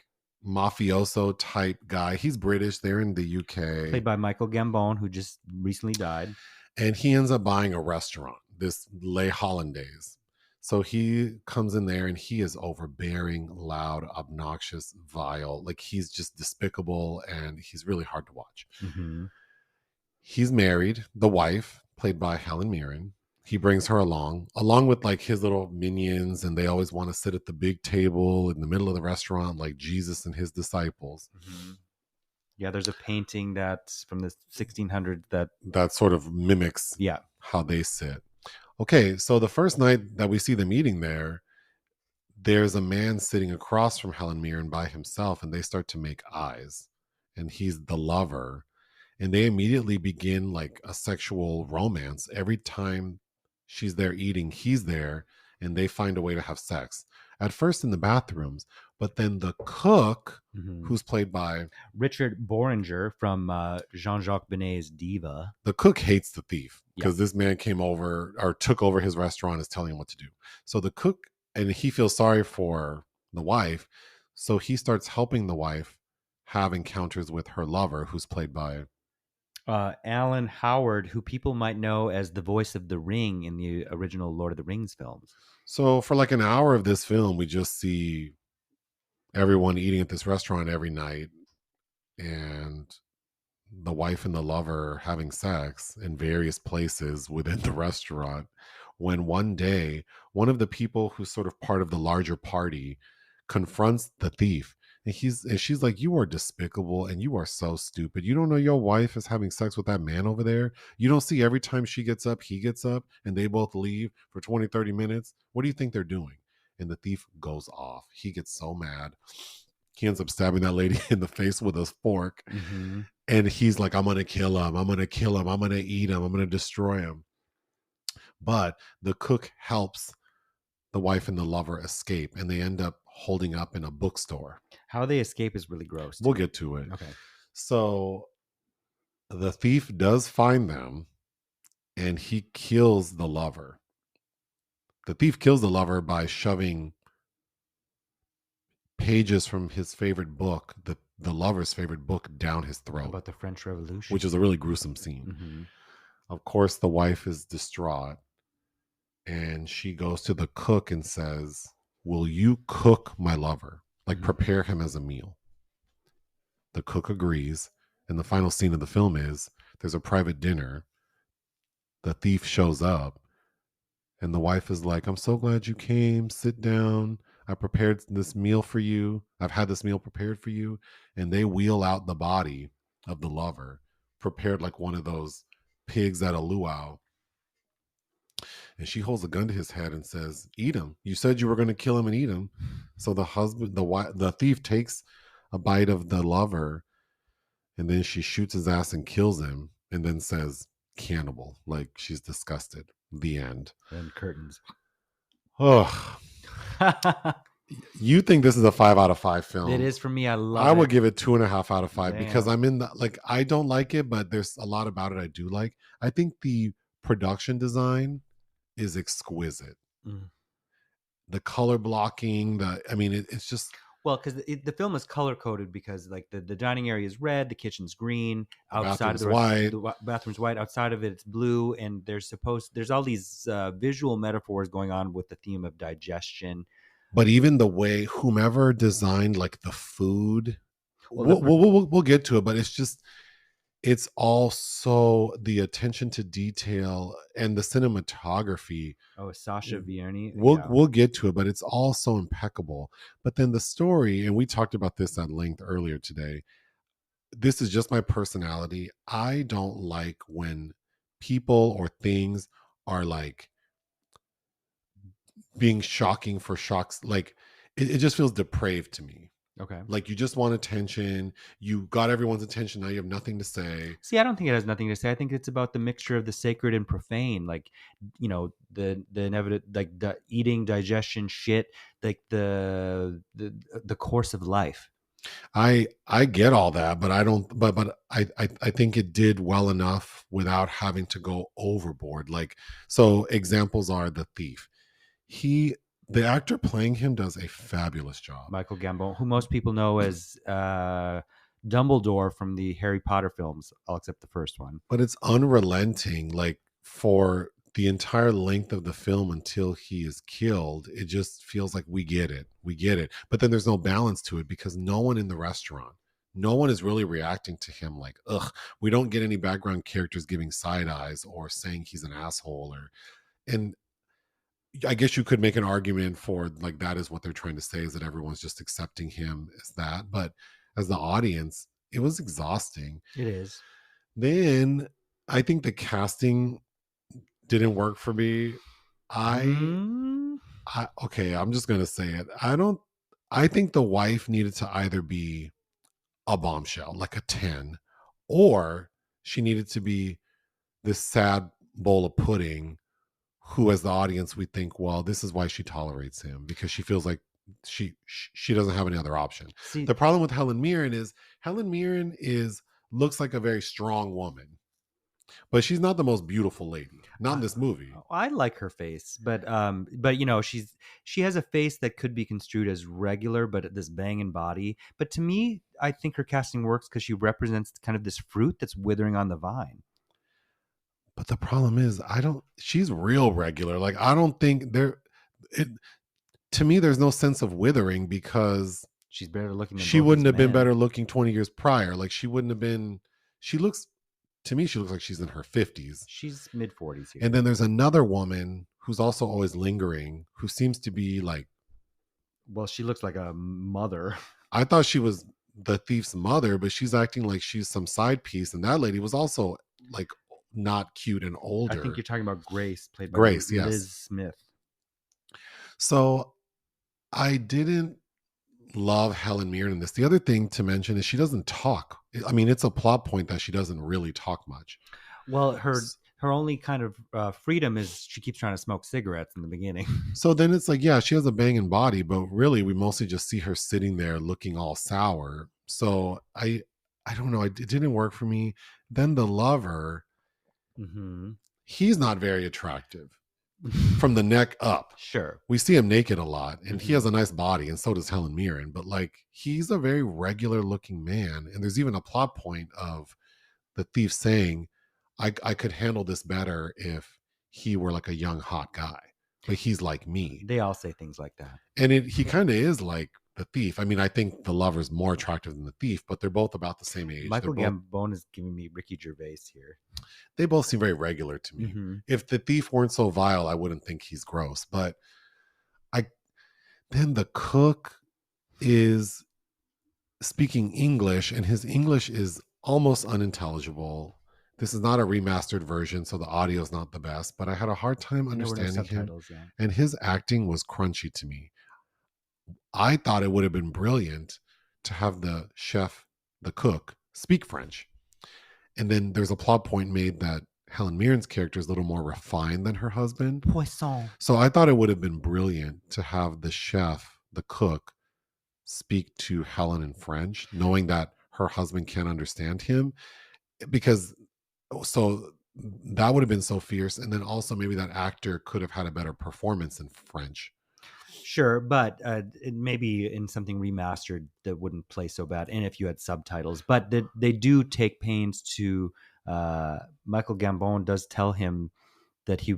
mafioso type guy. He's British. They're in the UK. Played by Michael Gambon, who just recently died. And he ends up buying a restaurant, this Le Hollandaise. So he comes in there and he is overbearing, loud, obnoxious, vile. Like he's just despicable and he's really hard to watch. Mm-hmm. He's married. The wife, played by Helen Mirren, he brings her along with like his little minions, and they always want to sit at the big table in the middle of the restaurant like Jesus and his disciples. Mm-hmm. Yeah, there's a painting that's from the 1600s that sort of mimics how they sit. Okay, so the first night that we see them eating there's a man sitting across from Helen Mirren by himself, and they start to make eyes, and he's the lover, and they immediately begin like a sexual romance. Every time she's there eating, he's there, and they find a way to have sex. At first in the bathrooms, but then the cook, who's played by Richard Boringer from Jean-Jacques Benet's Diva. The cook hates the thief because this man came over or took over his restaurant, is telling him what to do. So the cook, and he feels sorry for the wife, so he starts helping the wife have encounters with her lover, who's played by Alan Howard, who people might know as the voice of the Ring in the original Lord of the Rings films. So for like an hour of this film, we just see everyone eating at this restaurant every night, and the wife and the lover having sex in various places within the restaurant. When one day, one of the people who's sort of part of the larger party confronts the thief. And she's like, "You are despicable and you are so stupid. You don't know your wife is having sex with that man over there? You don't see every time she gets up, he gets up, and they both leave for 20, 30 minutes? What do you think they're doing?" And the thief goes off. He gets so mad. He ends up stabbing that lady in the face with a fork. Mm-hmm. And he's like, "I'm going to kill him. I'm going to kill him. I'm going to eat him. I'm going to destroy him." But the cook helps the wife and the lover escape, and they end up holding up in a bookstore. How they escape is really gross. We'll get to it. Okay. So the thief does find them, and he kills the lover. The thief kills the lover by shoving pages from his favorite book, the lover's favorite book, down his throat. About the French Revolution. Which is a really gruesome scene. Mm-hmm. Of course, the wife is distraught, and she goes to the cook and says, "Will you cook my lover? Like, Mhm. prepare him as a meal." The cook agrees. And the final scene of the film is there's a private dinner. The thief shows up, and the wife is like, "I'm so glad you came. Sit down. I prepared this meal for you. I've had this meal prepared for you." And they wheel out the body of the lover, prepared like one of those pigs at a luau. And she holds a gun to his head and says, "Eat him. You said you were going to kill him and eat him." So the thief takes a bite of the lover, and then she shoots his ass and kills him, and then says, "Cannibal." Like, she's disgusted. The end. And curtains. Oh, you think this is a 5 out of 5 film? It is for me. I love I it. would give it 2.5 out of 5 because Damn. I'm in the, like, I don't like it, but there's a lot about it I do like. I think the production design is exquisite. Mm. The color blocking, it's just Well, because the film is color coded because like the dining area is red, the kitchen's green, the outside of bathroom's the rest, white. the bathroom's white, outside of it it's blue, and there's all these visual metaphors going on with the theme of digestion. But even the way whomever designed like the food, Well, we'll get to it, but it's also the attention to detail and the cinematography. Sasha Vierny. We'll get to it, but it's all so impeccable. But then the story, and we talked about this at length earlier today. This is just my personality. I don't like when people or things are like being shocking for shocks. Like, it just feels depraved to me. Okay. Like, you just want attention. You got everyone's attention. Now you have nothing to say. See, I don't think it has nothing to say. I think it's about the mixture of the sacred and profane, like, the inevitable, like the eating, digestion, shit, like the course of life. I get all that, but I don't. But I think it did well enough without having to go overboard. Like, so examples are the thief. The actor playing him does a fabulous job. Michael Gambon, who most people know as Dumbledore from the Harry Potter films, all except the first one. But it's unrelenting, like, for the entire length of the film until he is killed. It just feels like we get it. But then there's no balance to it because no one in the restaurant, no one is really reacting to him like, ugh. We don't get any background characters giving side eyes or saying he's an asshole. And I guess you could make an argument for like that is what they're trying to say, is that everyone's just accepting him as that. But as the audience, it was exhausting. It is. Then I think the casting didn't work for me. Okay, I'm just gonna say it. I think the wife needed to either be a bombshell, like a 10, or she needed to be this sad bowl of pudding who, as the audience, we think, well, this is why she tolerates him, because she feels like she doesn't have any other option. See, the problem with Helen Mirren is looks like a very strong woman, but she's not the most beautiful lady, not in this movie. I like her face, but she has a face that could be construed as regular, but this banging body. But to me, I think her casting works because she represents kind of this fruit that's withering on the vine. But the problem is, she's real regular. Like, I don't think to me, there's no sense of withering because she's better looking than she wouldn't have been better looking 20 years prior. Like, she wouldn't have been, to me, she looks like she's in her 50s. She's mid 40s here. And then there's another woman who's also always lingering, who seems to be like, well, she looks like a mother. I thought she was the thief's mother, but she's acting like she's some side piece. And that lady was also like not cute and older. I think you're talking about Grace, played by Grace, Liz yes. Smith. So I didn't love Helen Mirren in this. The other thing to mention is she doesn't talk. I mean, it's a plot point that she doesn't really talk much. Well, her only kind of freedom is she keeps trying to smoke cigarettes in the beginning. So then it's like, yeah, she has a banging body, but really we mostly just see her sitting there looking all sour. So I don't know. It didn't work for me. Then the lover, he's not very attractive from the neck up. Sure. We see him naked a lot, and he has a nice body, and so does Helen Mirren. But like, he's a very regular looking man. And there's even a plot point of the thief saying, I could handle this better if he were like a young hot guy, but he's like me. They all say things like that. And he kind of is like the thief. I mean, I think the lover's more attractive than the thief, but they're both about the same age. Michael Gambon is giving me Ricky Gervais here. They both seem very regular to me. Mm-hmm. If the thief weren't so vile, I wouldn't think he's gross. But I then the cook is speaking English, and his English is almost unintelligible. This is not a remastered version, so the audio is not the best, but I had a hard time understanding him. Yeah. And his acting was crunchy to me. I thought it would have been brilliant to have the chef, the cook, speak French. And then there's a plot point made that Helen Mirren's character is a little more refined than her husband. Poisson. So I thought it would have been brilliant to have the chef, the cook, speak to Helen in French, knowing that her husband can't understand him. Because so that would have been so fierce. And then also maybe that actor could have had a better performance in French. Sure, but maybe in something remastered that wouldn't play so bad, and if you had subtitles. But they do take pains to. Michael Gambon does tell him that he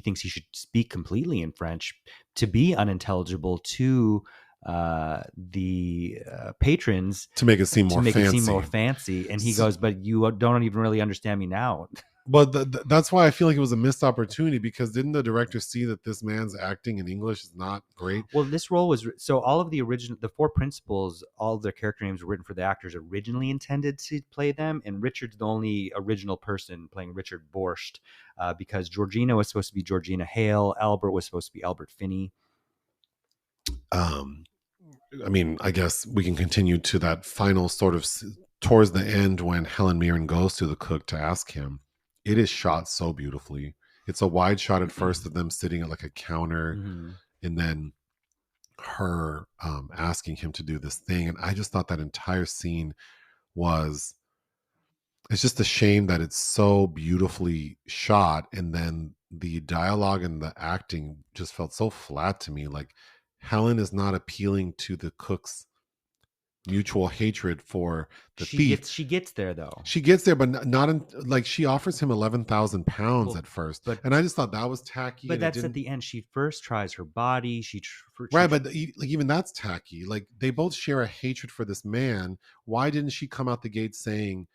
thinks he should speak completely in French to be unintelligible to the patrons, to make it seem more fancy. And he goes, "But you don't even really understand me now." But that's why I feel like it was a missed opportunity, because didn't the director see that this man's acting in English is not great? Well, this role was so all of the four principals, all of their character names were written for the actors originally intended to play them, and Richard's the only original person playing Richard Borscht, because Georgina was supposed to be Georgina Hale, Albert was supposed to be Albert Finney. I mean, I guess we can continue to that final sort of towards the end when Helen Mirren goes to the cook to ask him. It is shot so beautifully. It's a wide shot at first of them sitting at like a counter, and then her asking him to do this thing. And I just thought that entire scene was, it's just a shame that it's so beautifully shot. And then the dialogue and the acting just felt so flat to me. Like Helen is not appealing to the cook's mutual hatred for the thief. She gets there though. She gets there, but not in, like she offers him 11,000 pounds at first, and I just thought that was tacky. But that's at the end. She first tries her body. But like even that's tacky. Like they both share a hatred for this man. Why didn't she come out the gate saying,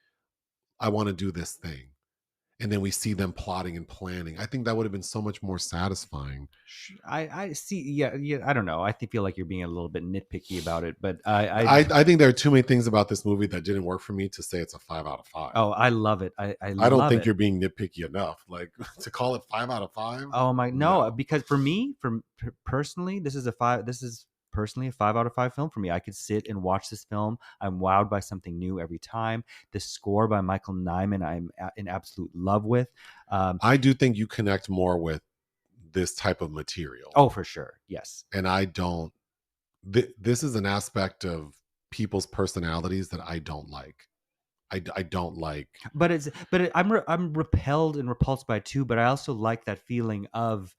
"I want to do this thing"? And then we see them plotting and planning. I think that would have been so much more satisfying. I see. Yeah. I don't know. I feel like you're being a little bit nitpicky about it, but I think there are too many things about this movie that didn't work for me to say it's a 5 out of 5. Oh, I love it. I don't think you're being nitpicky enough. Like to call it 5 out of 5. Oh my, no, because for me, personally, this is personally a 5 out of 5 film for me. I could sit and watch this film. I'm wowed by something new every time. The score by Michael Nyman, I'm in absolute love with. I do think you connect more with this type of material. Oh, for sure. Yes. And I don't, this is an aspect of people's personalities that I don't like. I don't like. I'm repelled and repulsed by it too, but I also like that feeling of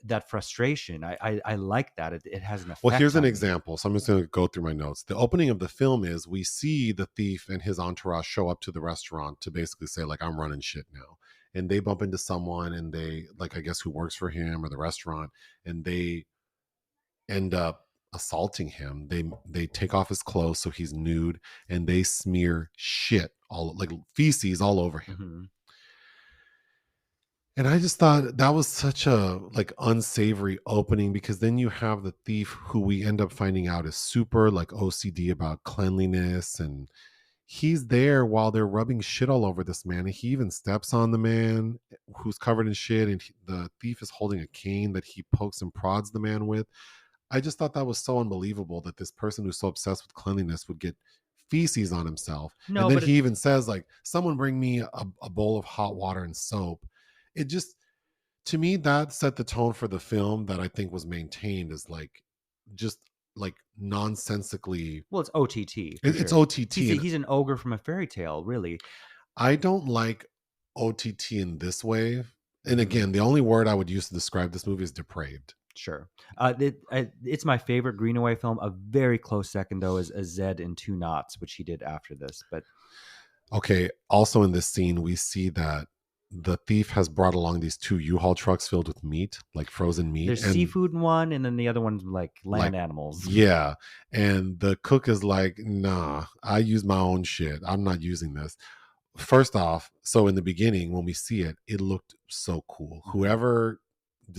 that frustration. I like that. It has an effect. Well, here's an example. So I'm just going to go through my notes. The opening of the film is we see the thief and his entourage show up to the restaurant to basically say, like, I'm running shit now. And they bump into someone, and they, like, I guess who works for him or the restaurant, and they end up assaulting him. They take off his clothes so he's nude, and they smear shit, all like feces all over him. Mm-hmm. And I just thought that was such a like unsavory opening, because then you have the thief who we end up finding out is super like OCD about cleanliness, and he's there while they're rubbing shit all over this man, and he even steps on the man who's covered in shit, and the thief is holding a cane that he pokes and prods the man with. I just thought that was so unbelievable that this person who's so obsessed with cleanliness would get feces on himself. No, and then he even says, like, someone bring me a bowl of hot water and soap. It just, to me, that set the tone for the film that I think was maintained as like, just like nonsensically. Well, it's OTT. It's OTT. He's an ogre from a fairy tale, really. I don't like OTT in this way. And again, the only word I would use to describe this movie is depraved. Sure. It's my favorite Greenaway film. A very close second, though, is a Zed in 2 Knots, which he did after this. But okay, also in this scene, we see that the thief has brought along these 2 U-Haul trucks filled with meat, like frozen meat, There's and seafood in one, and then the other one's like like land animals. yeah, and the cook is like, "Nah, I use my own shit. I'm not using this." First off, so in the beginning when we see it, it looked so cool. Whoever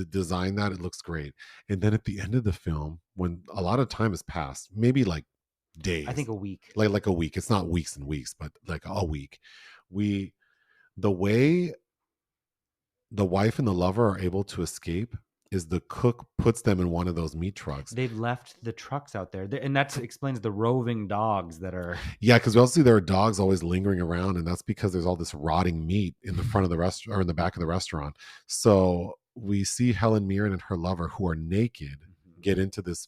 designed that, it looks great. And then at the end of the film, when a lot of time has passed, maybe like I think days, a week. like a week. It's not weeks and weeks, but like a week. We the way the wife and the lover are able to escape is the cook puts them in one of those meat trucks. They've left the trucks out there, and that explains the roving dogs that are. Yeah, because we also see there are dogs always lingering around, and that's because there's all this rotting meat in the front of the restaurant or in the back of the restaurant. So we see Helen Mirren and her lover, who are naked, get into this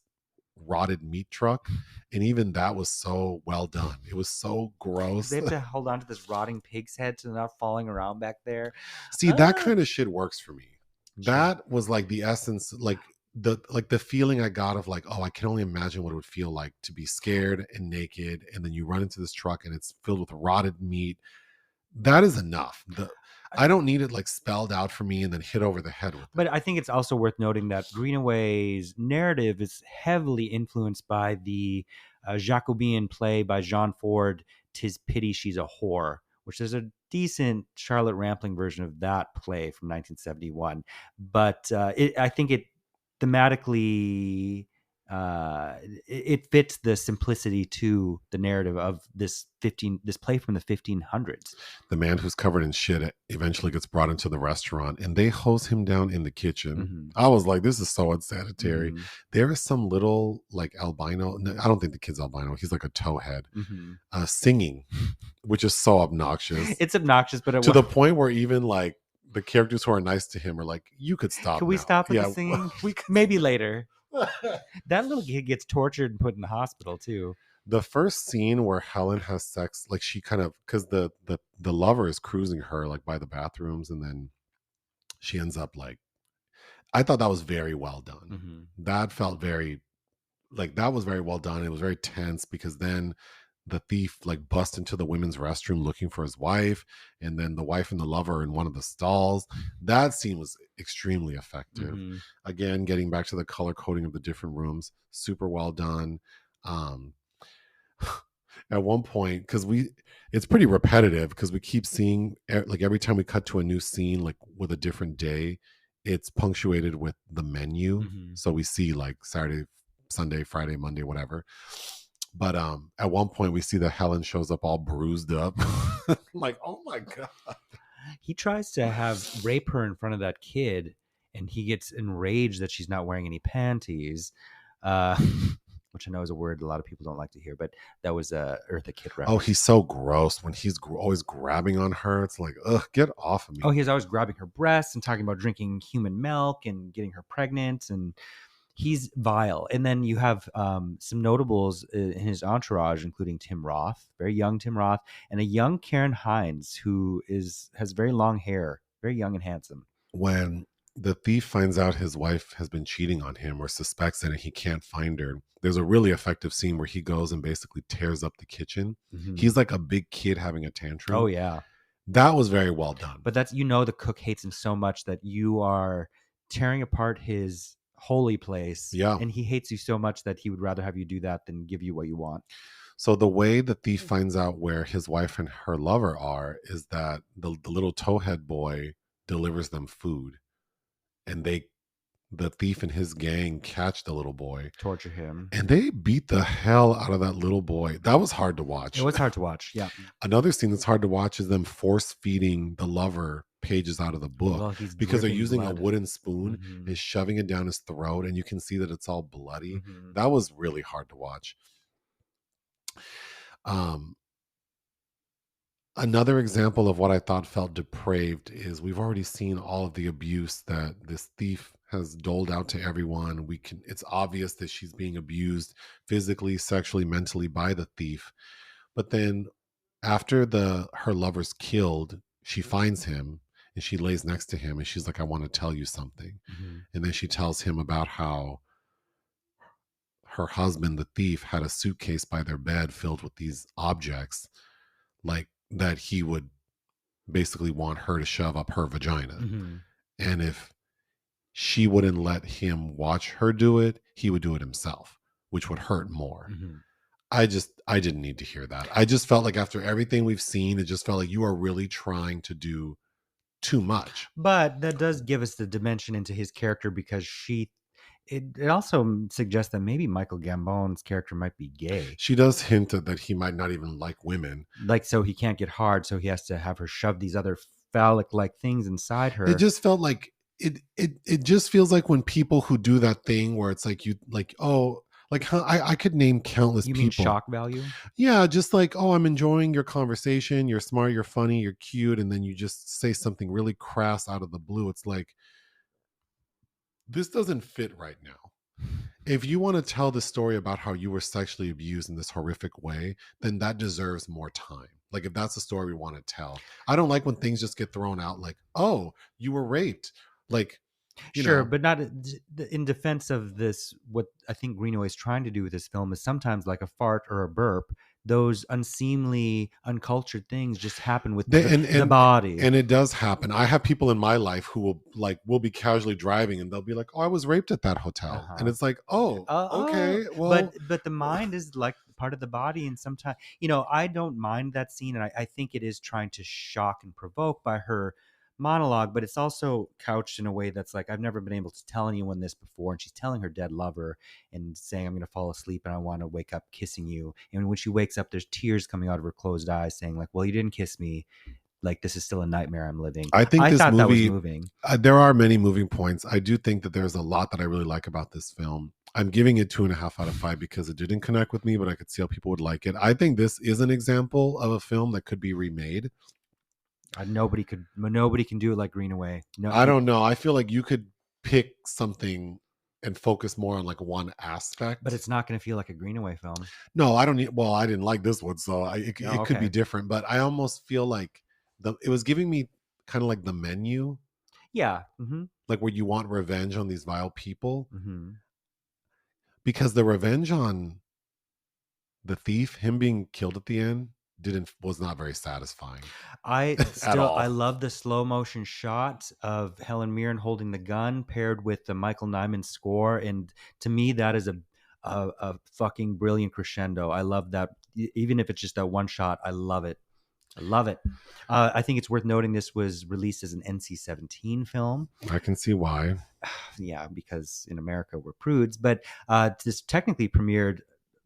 rotted meat truck, and even that was so well done. It was so gross. They have to hold on to this rotting pig's head so they're not falling around back there. See, that kind of shit works for me. That was like the essence, like the feeling I got of like, oh, I can only imagine what it would feel like to be scared and naked, and then you run into this truck and it's filled with rotted meat. That is enough. I don't need it like spelled out for me and then hit over the head with it. But I think it's also worth noting that Greenaway's narrative is heavily influenced by the Jacobean play by Jean Ford, "'Tis Pity She's a Whore," which is a decent Charlotte Rampling version of that play from 1971. But I think it thematically it fits the simplicity to the narrative of this play from the 1500s. The man who's covered in shit eventually gets brought into the restaurant and they hose him down in the kitchen. I was like, this is so unsanitary. There is some little like albino, I don't think the kid's albino, he's like a towhead, singing, which is so obnoxious. It's obnoxious, but to the point where even like the characters who are nice to him are like, you could stop. Can we stop with the singing? Maybe later. That little kid gets tortured and put in the hospital too. The first scene where Helen has sex, like she kind of, because the lover is cruising her like by the bathrooms, and then she ends up like, I thought that was very well done. That felt very, like that was very well done. It was very tense because then the thief like busts into the women's restroom looking for his wife, and then the wife and the lover are in one of the stalls. That scene was extremely effective. Again, getting back to the color coding of the different rooms, super well done. At one point, because it's pretty repetitive because we keep seeing like every time we cut to a new scene like with a different day, it's punctuated with the menu. So we see like Saturday, Sunday, Friday, Monday, whatever. But at one point we see that Helen shows up all bruised up. Like, oh my God. He tries to rape her in front of that kid, and he gets enraged that she's not wearing any panties, which I know is a word a lot of people don't like to hear, but that was Eartha Kitt reference. Oh, he's so gross when he's always grabbing on her. It's like, ugh, get off of me. Oh, he's always grabbing her breasts and talking about drinking human milk and getting her pregnant, and he's vile. And then you have some notables in his entourage, including Tim Roth, very young Tim Roth, and a young Karen Hines, who has very long hair, very young and handsome. When the thief finds out his wife has been cheating on him or suspects it and he can't find her, there's a really effective scene where he goes and basically tears up the kitchen. He's like a big kid having a tantrum. Oh, yeah. That was very well done. But that's, the cook hates him so much that you are tearing apart his holy place. Yeah. And he hates you so much that he would rather have you do that than give you what you want. So the way the thief finds out where his wife and her lover are is that the little towhead boy delivers them food. And the thief and his gang catch the little boy, torture him, and they beat the hell out of that little boy. That was hard to watch. It was hard to watch. Yeah. Another scene that's hard to watch is them force feeding the lover pages out of the book because they're using a wooden spoon and shoving it down his throat, and you can see that it's all bloody. That was really hard to watch. Another example of what I thought felt depraved is we've already seen all of the abuse that this thief has doled out to everyone. It's obvious that she's being abused physically, sexually, mentally by the thief. But then after her lover's killed, she finds him and she lays next to him and she's like, I want to tell you something. And then she tells him about how her husband, the thief, had a suitcase by their bed filled with these objects, like that he would basically want her to shove up her vagina. Mm-hmm. And if she wouldn't let him watch her do it, he would do it himself, which would hurt more. Mm-hmm. I didn't need to hear that. I just felt like after everything we've seen, it just felt like you are really trying to do too much. But that does give us the dimension into his character because it also suggests that maybe Michael Gambone's character might be gay. She does hint that he might not even like women. Like, so he can't get hard, so he has to have her shove these other phallic like things inside her. It just felt like it just feels like when people who do that thing where it's like you like, oh, like huh, I could name countless You mean people. shock value? Yeah, just like, oh, I'm enjoying your conversation. You're smart, you're funny, you're cute, and then you just say something really crass out of the blue. It's like, this doesn't fit right now. If you want to tell the story about how you were sexually abused in this horrific way, then that deserves more time. Like, if that's the story we want to tell. I don't like when things just get thrown out like, oh, you were raped. Like, Sure, but not in defense of this. What I think Greenaway is trying to do with this film is sometimes, like a fart or a burp, those unseemly, uncultured things just happen with the body. And it does happen. I have people in my life who will be casually driving and they'll be like, oh, I was raped at that hotel. And it's like, oh, okay, well. But the mind is like part of the body, and sometimes, I don't mind that scene, and I think it is trying to shock and provoke by her monologue, but it's also couched in a way that's like, I've never been able to tell anyone this before, and she's telling her dead lover and saying, I'm going to fall asleep and I want to wake up kissing you. And when she wakes up, there's tears coming out of her closed eyes saying, like, well, you didn't kiss me, like this is still a nightmare I'm living. I think this thought movie, that was moving. There are many moving points. I do think that there's a lot that I really like about this film. I'm giving it 2.5 out of 5 because it didn't connect with me, but I could see how people would like it. I think this is an example of a film that could be remade. Nobody can do it like Greenaway. No, I don't know. I feel like you could pick something and focus more on like one aspect, but it's not going to feel like a Greenaway film. No, I don't need. Well, I didn't like this one, so it could be different. But I almost feel like it was giving me kind of like The Menu. Yeah, mm-hmm. Like where you want revenge on these vile people, mm-hmm. because the revenge on the thief, him being killed at the end, was not very satisfying. I love the slow motion shot of Helen Mirren holding the gun paired with the Michael Nyman score, and to me that is a fucking brilliant crescendo. I love that, even if it's just that one shot. I love it. I think it's worth noting this was released as an NC-17 film. I can see why. Yeah, because in America we're prudes. But this technically premiered,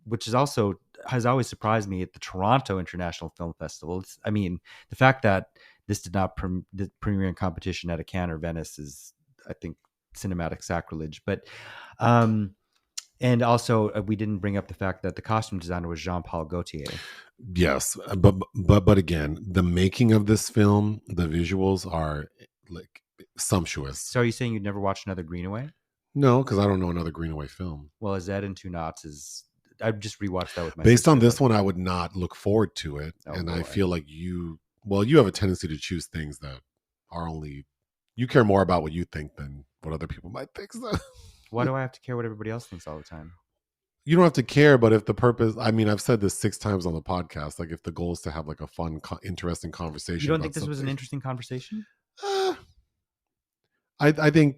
which is also has always surprised me, at the Toronto International Film Festival. The fact that this did not premiere in competition at a Cannes or Venice is, I think, cinematic sacrilege. But and also we didn't bring up the fact that the costume designer was Jean-Paul Gaultier. Yes, but again, the making of this film, the visuals are like sumptuous. So are you saying you'd never watch another Greenaway? No, because I don't know another Greenaway film. Well, A Zed and Two Knots is. I just rewatched that with my Based sister, on this one, I would not look forward to it, and boy. I feel like you have a tendency to choose things that are only you care more about what you think than what other people might think. So. Why do I have to care what everybody else thinks all the time? You don't have to care, but if the purpose, I've said this 6 times on the podcast, like if the goal is to have like a fun, interesting conversation. You don't think this was an interesting conversation? I think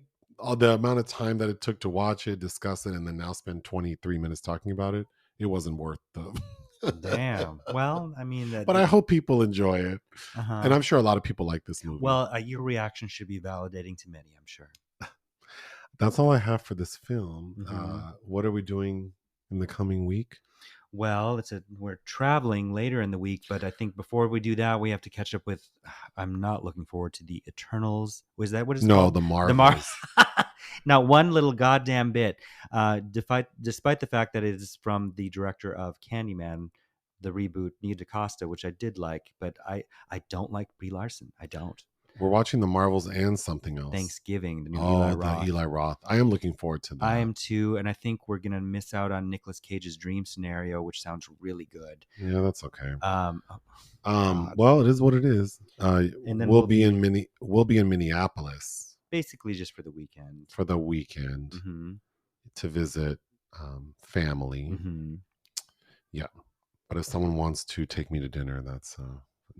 the amount of time that it took to watch it, discuss it, and then now spend 23 minutes talking about it, it wasn't worth the. Damn. Well, but I hope people enjoy it. And I'm sure a lot of people like this movie. Well, your reaction should be validating to many, I'm sure. That's all I have for this film. Mm-hmm. What are we doing in the coming week? Well, we're traveling later in the week, but I think before we do that, we have to catch up with. I'm not looking forward to the Eternals. Was that what it's called? No, the Marvels. Not one little goddamn bit. Despite the fact that it is from the director of Candyman, the reboot, Nia DaCosta, which I did like, but I don't like Brie Larson. I don't. We're watching the Marvels and something else. Thanksgiving, the new Eli Roth. The Eli Roth. I am looking forward to that. I am too, and I think we're going to miss out on Nicolas Cage's Dream Scenario, which sounds really good. Yeah, that's okay. Well, it is what it is. And then we'll be in Minneapolis. Basically just for the weekend. Mm-hmm. To visit family. Mm-hmm. Yeah. But if someone wants to take me to dinner, that's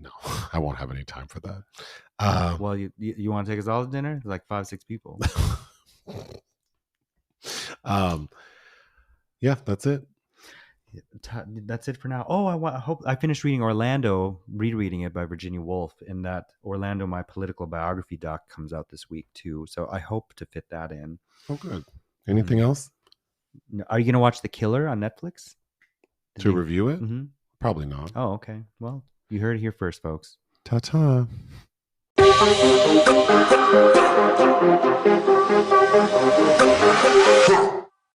No, I won't have any time for that. Well, you want to take us all to dinner? It's like 5-6 people. Yeah, that's it. That's it for now. Oh, I hope I finished reading Orlando, rereading it by Virginia Woolf, and that Orlando, my political biography doc, comes out this week too. So I hope to fit that in. Oh, good. Anything else? Are you going to watch The Killer on Netflix? To review it? Mm-hmm. Probably not. Oh, okay. Well, you heard it here first, folks. Ta-ta.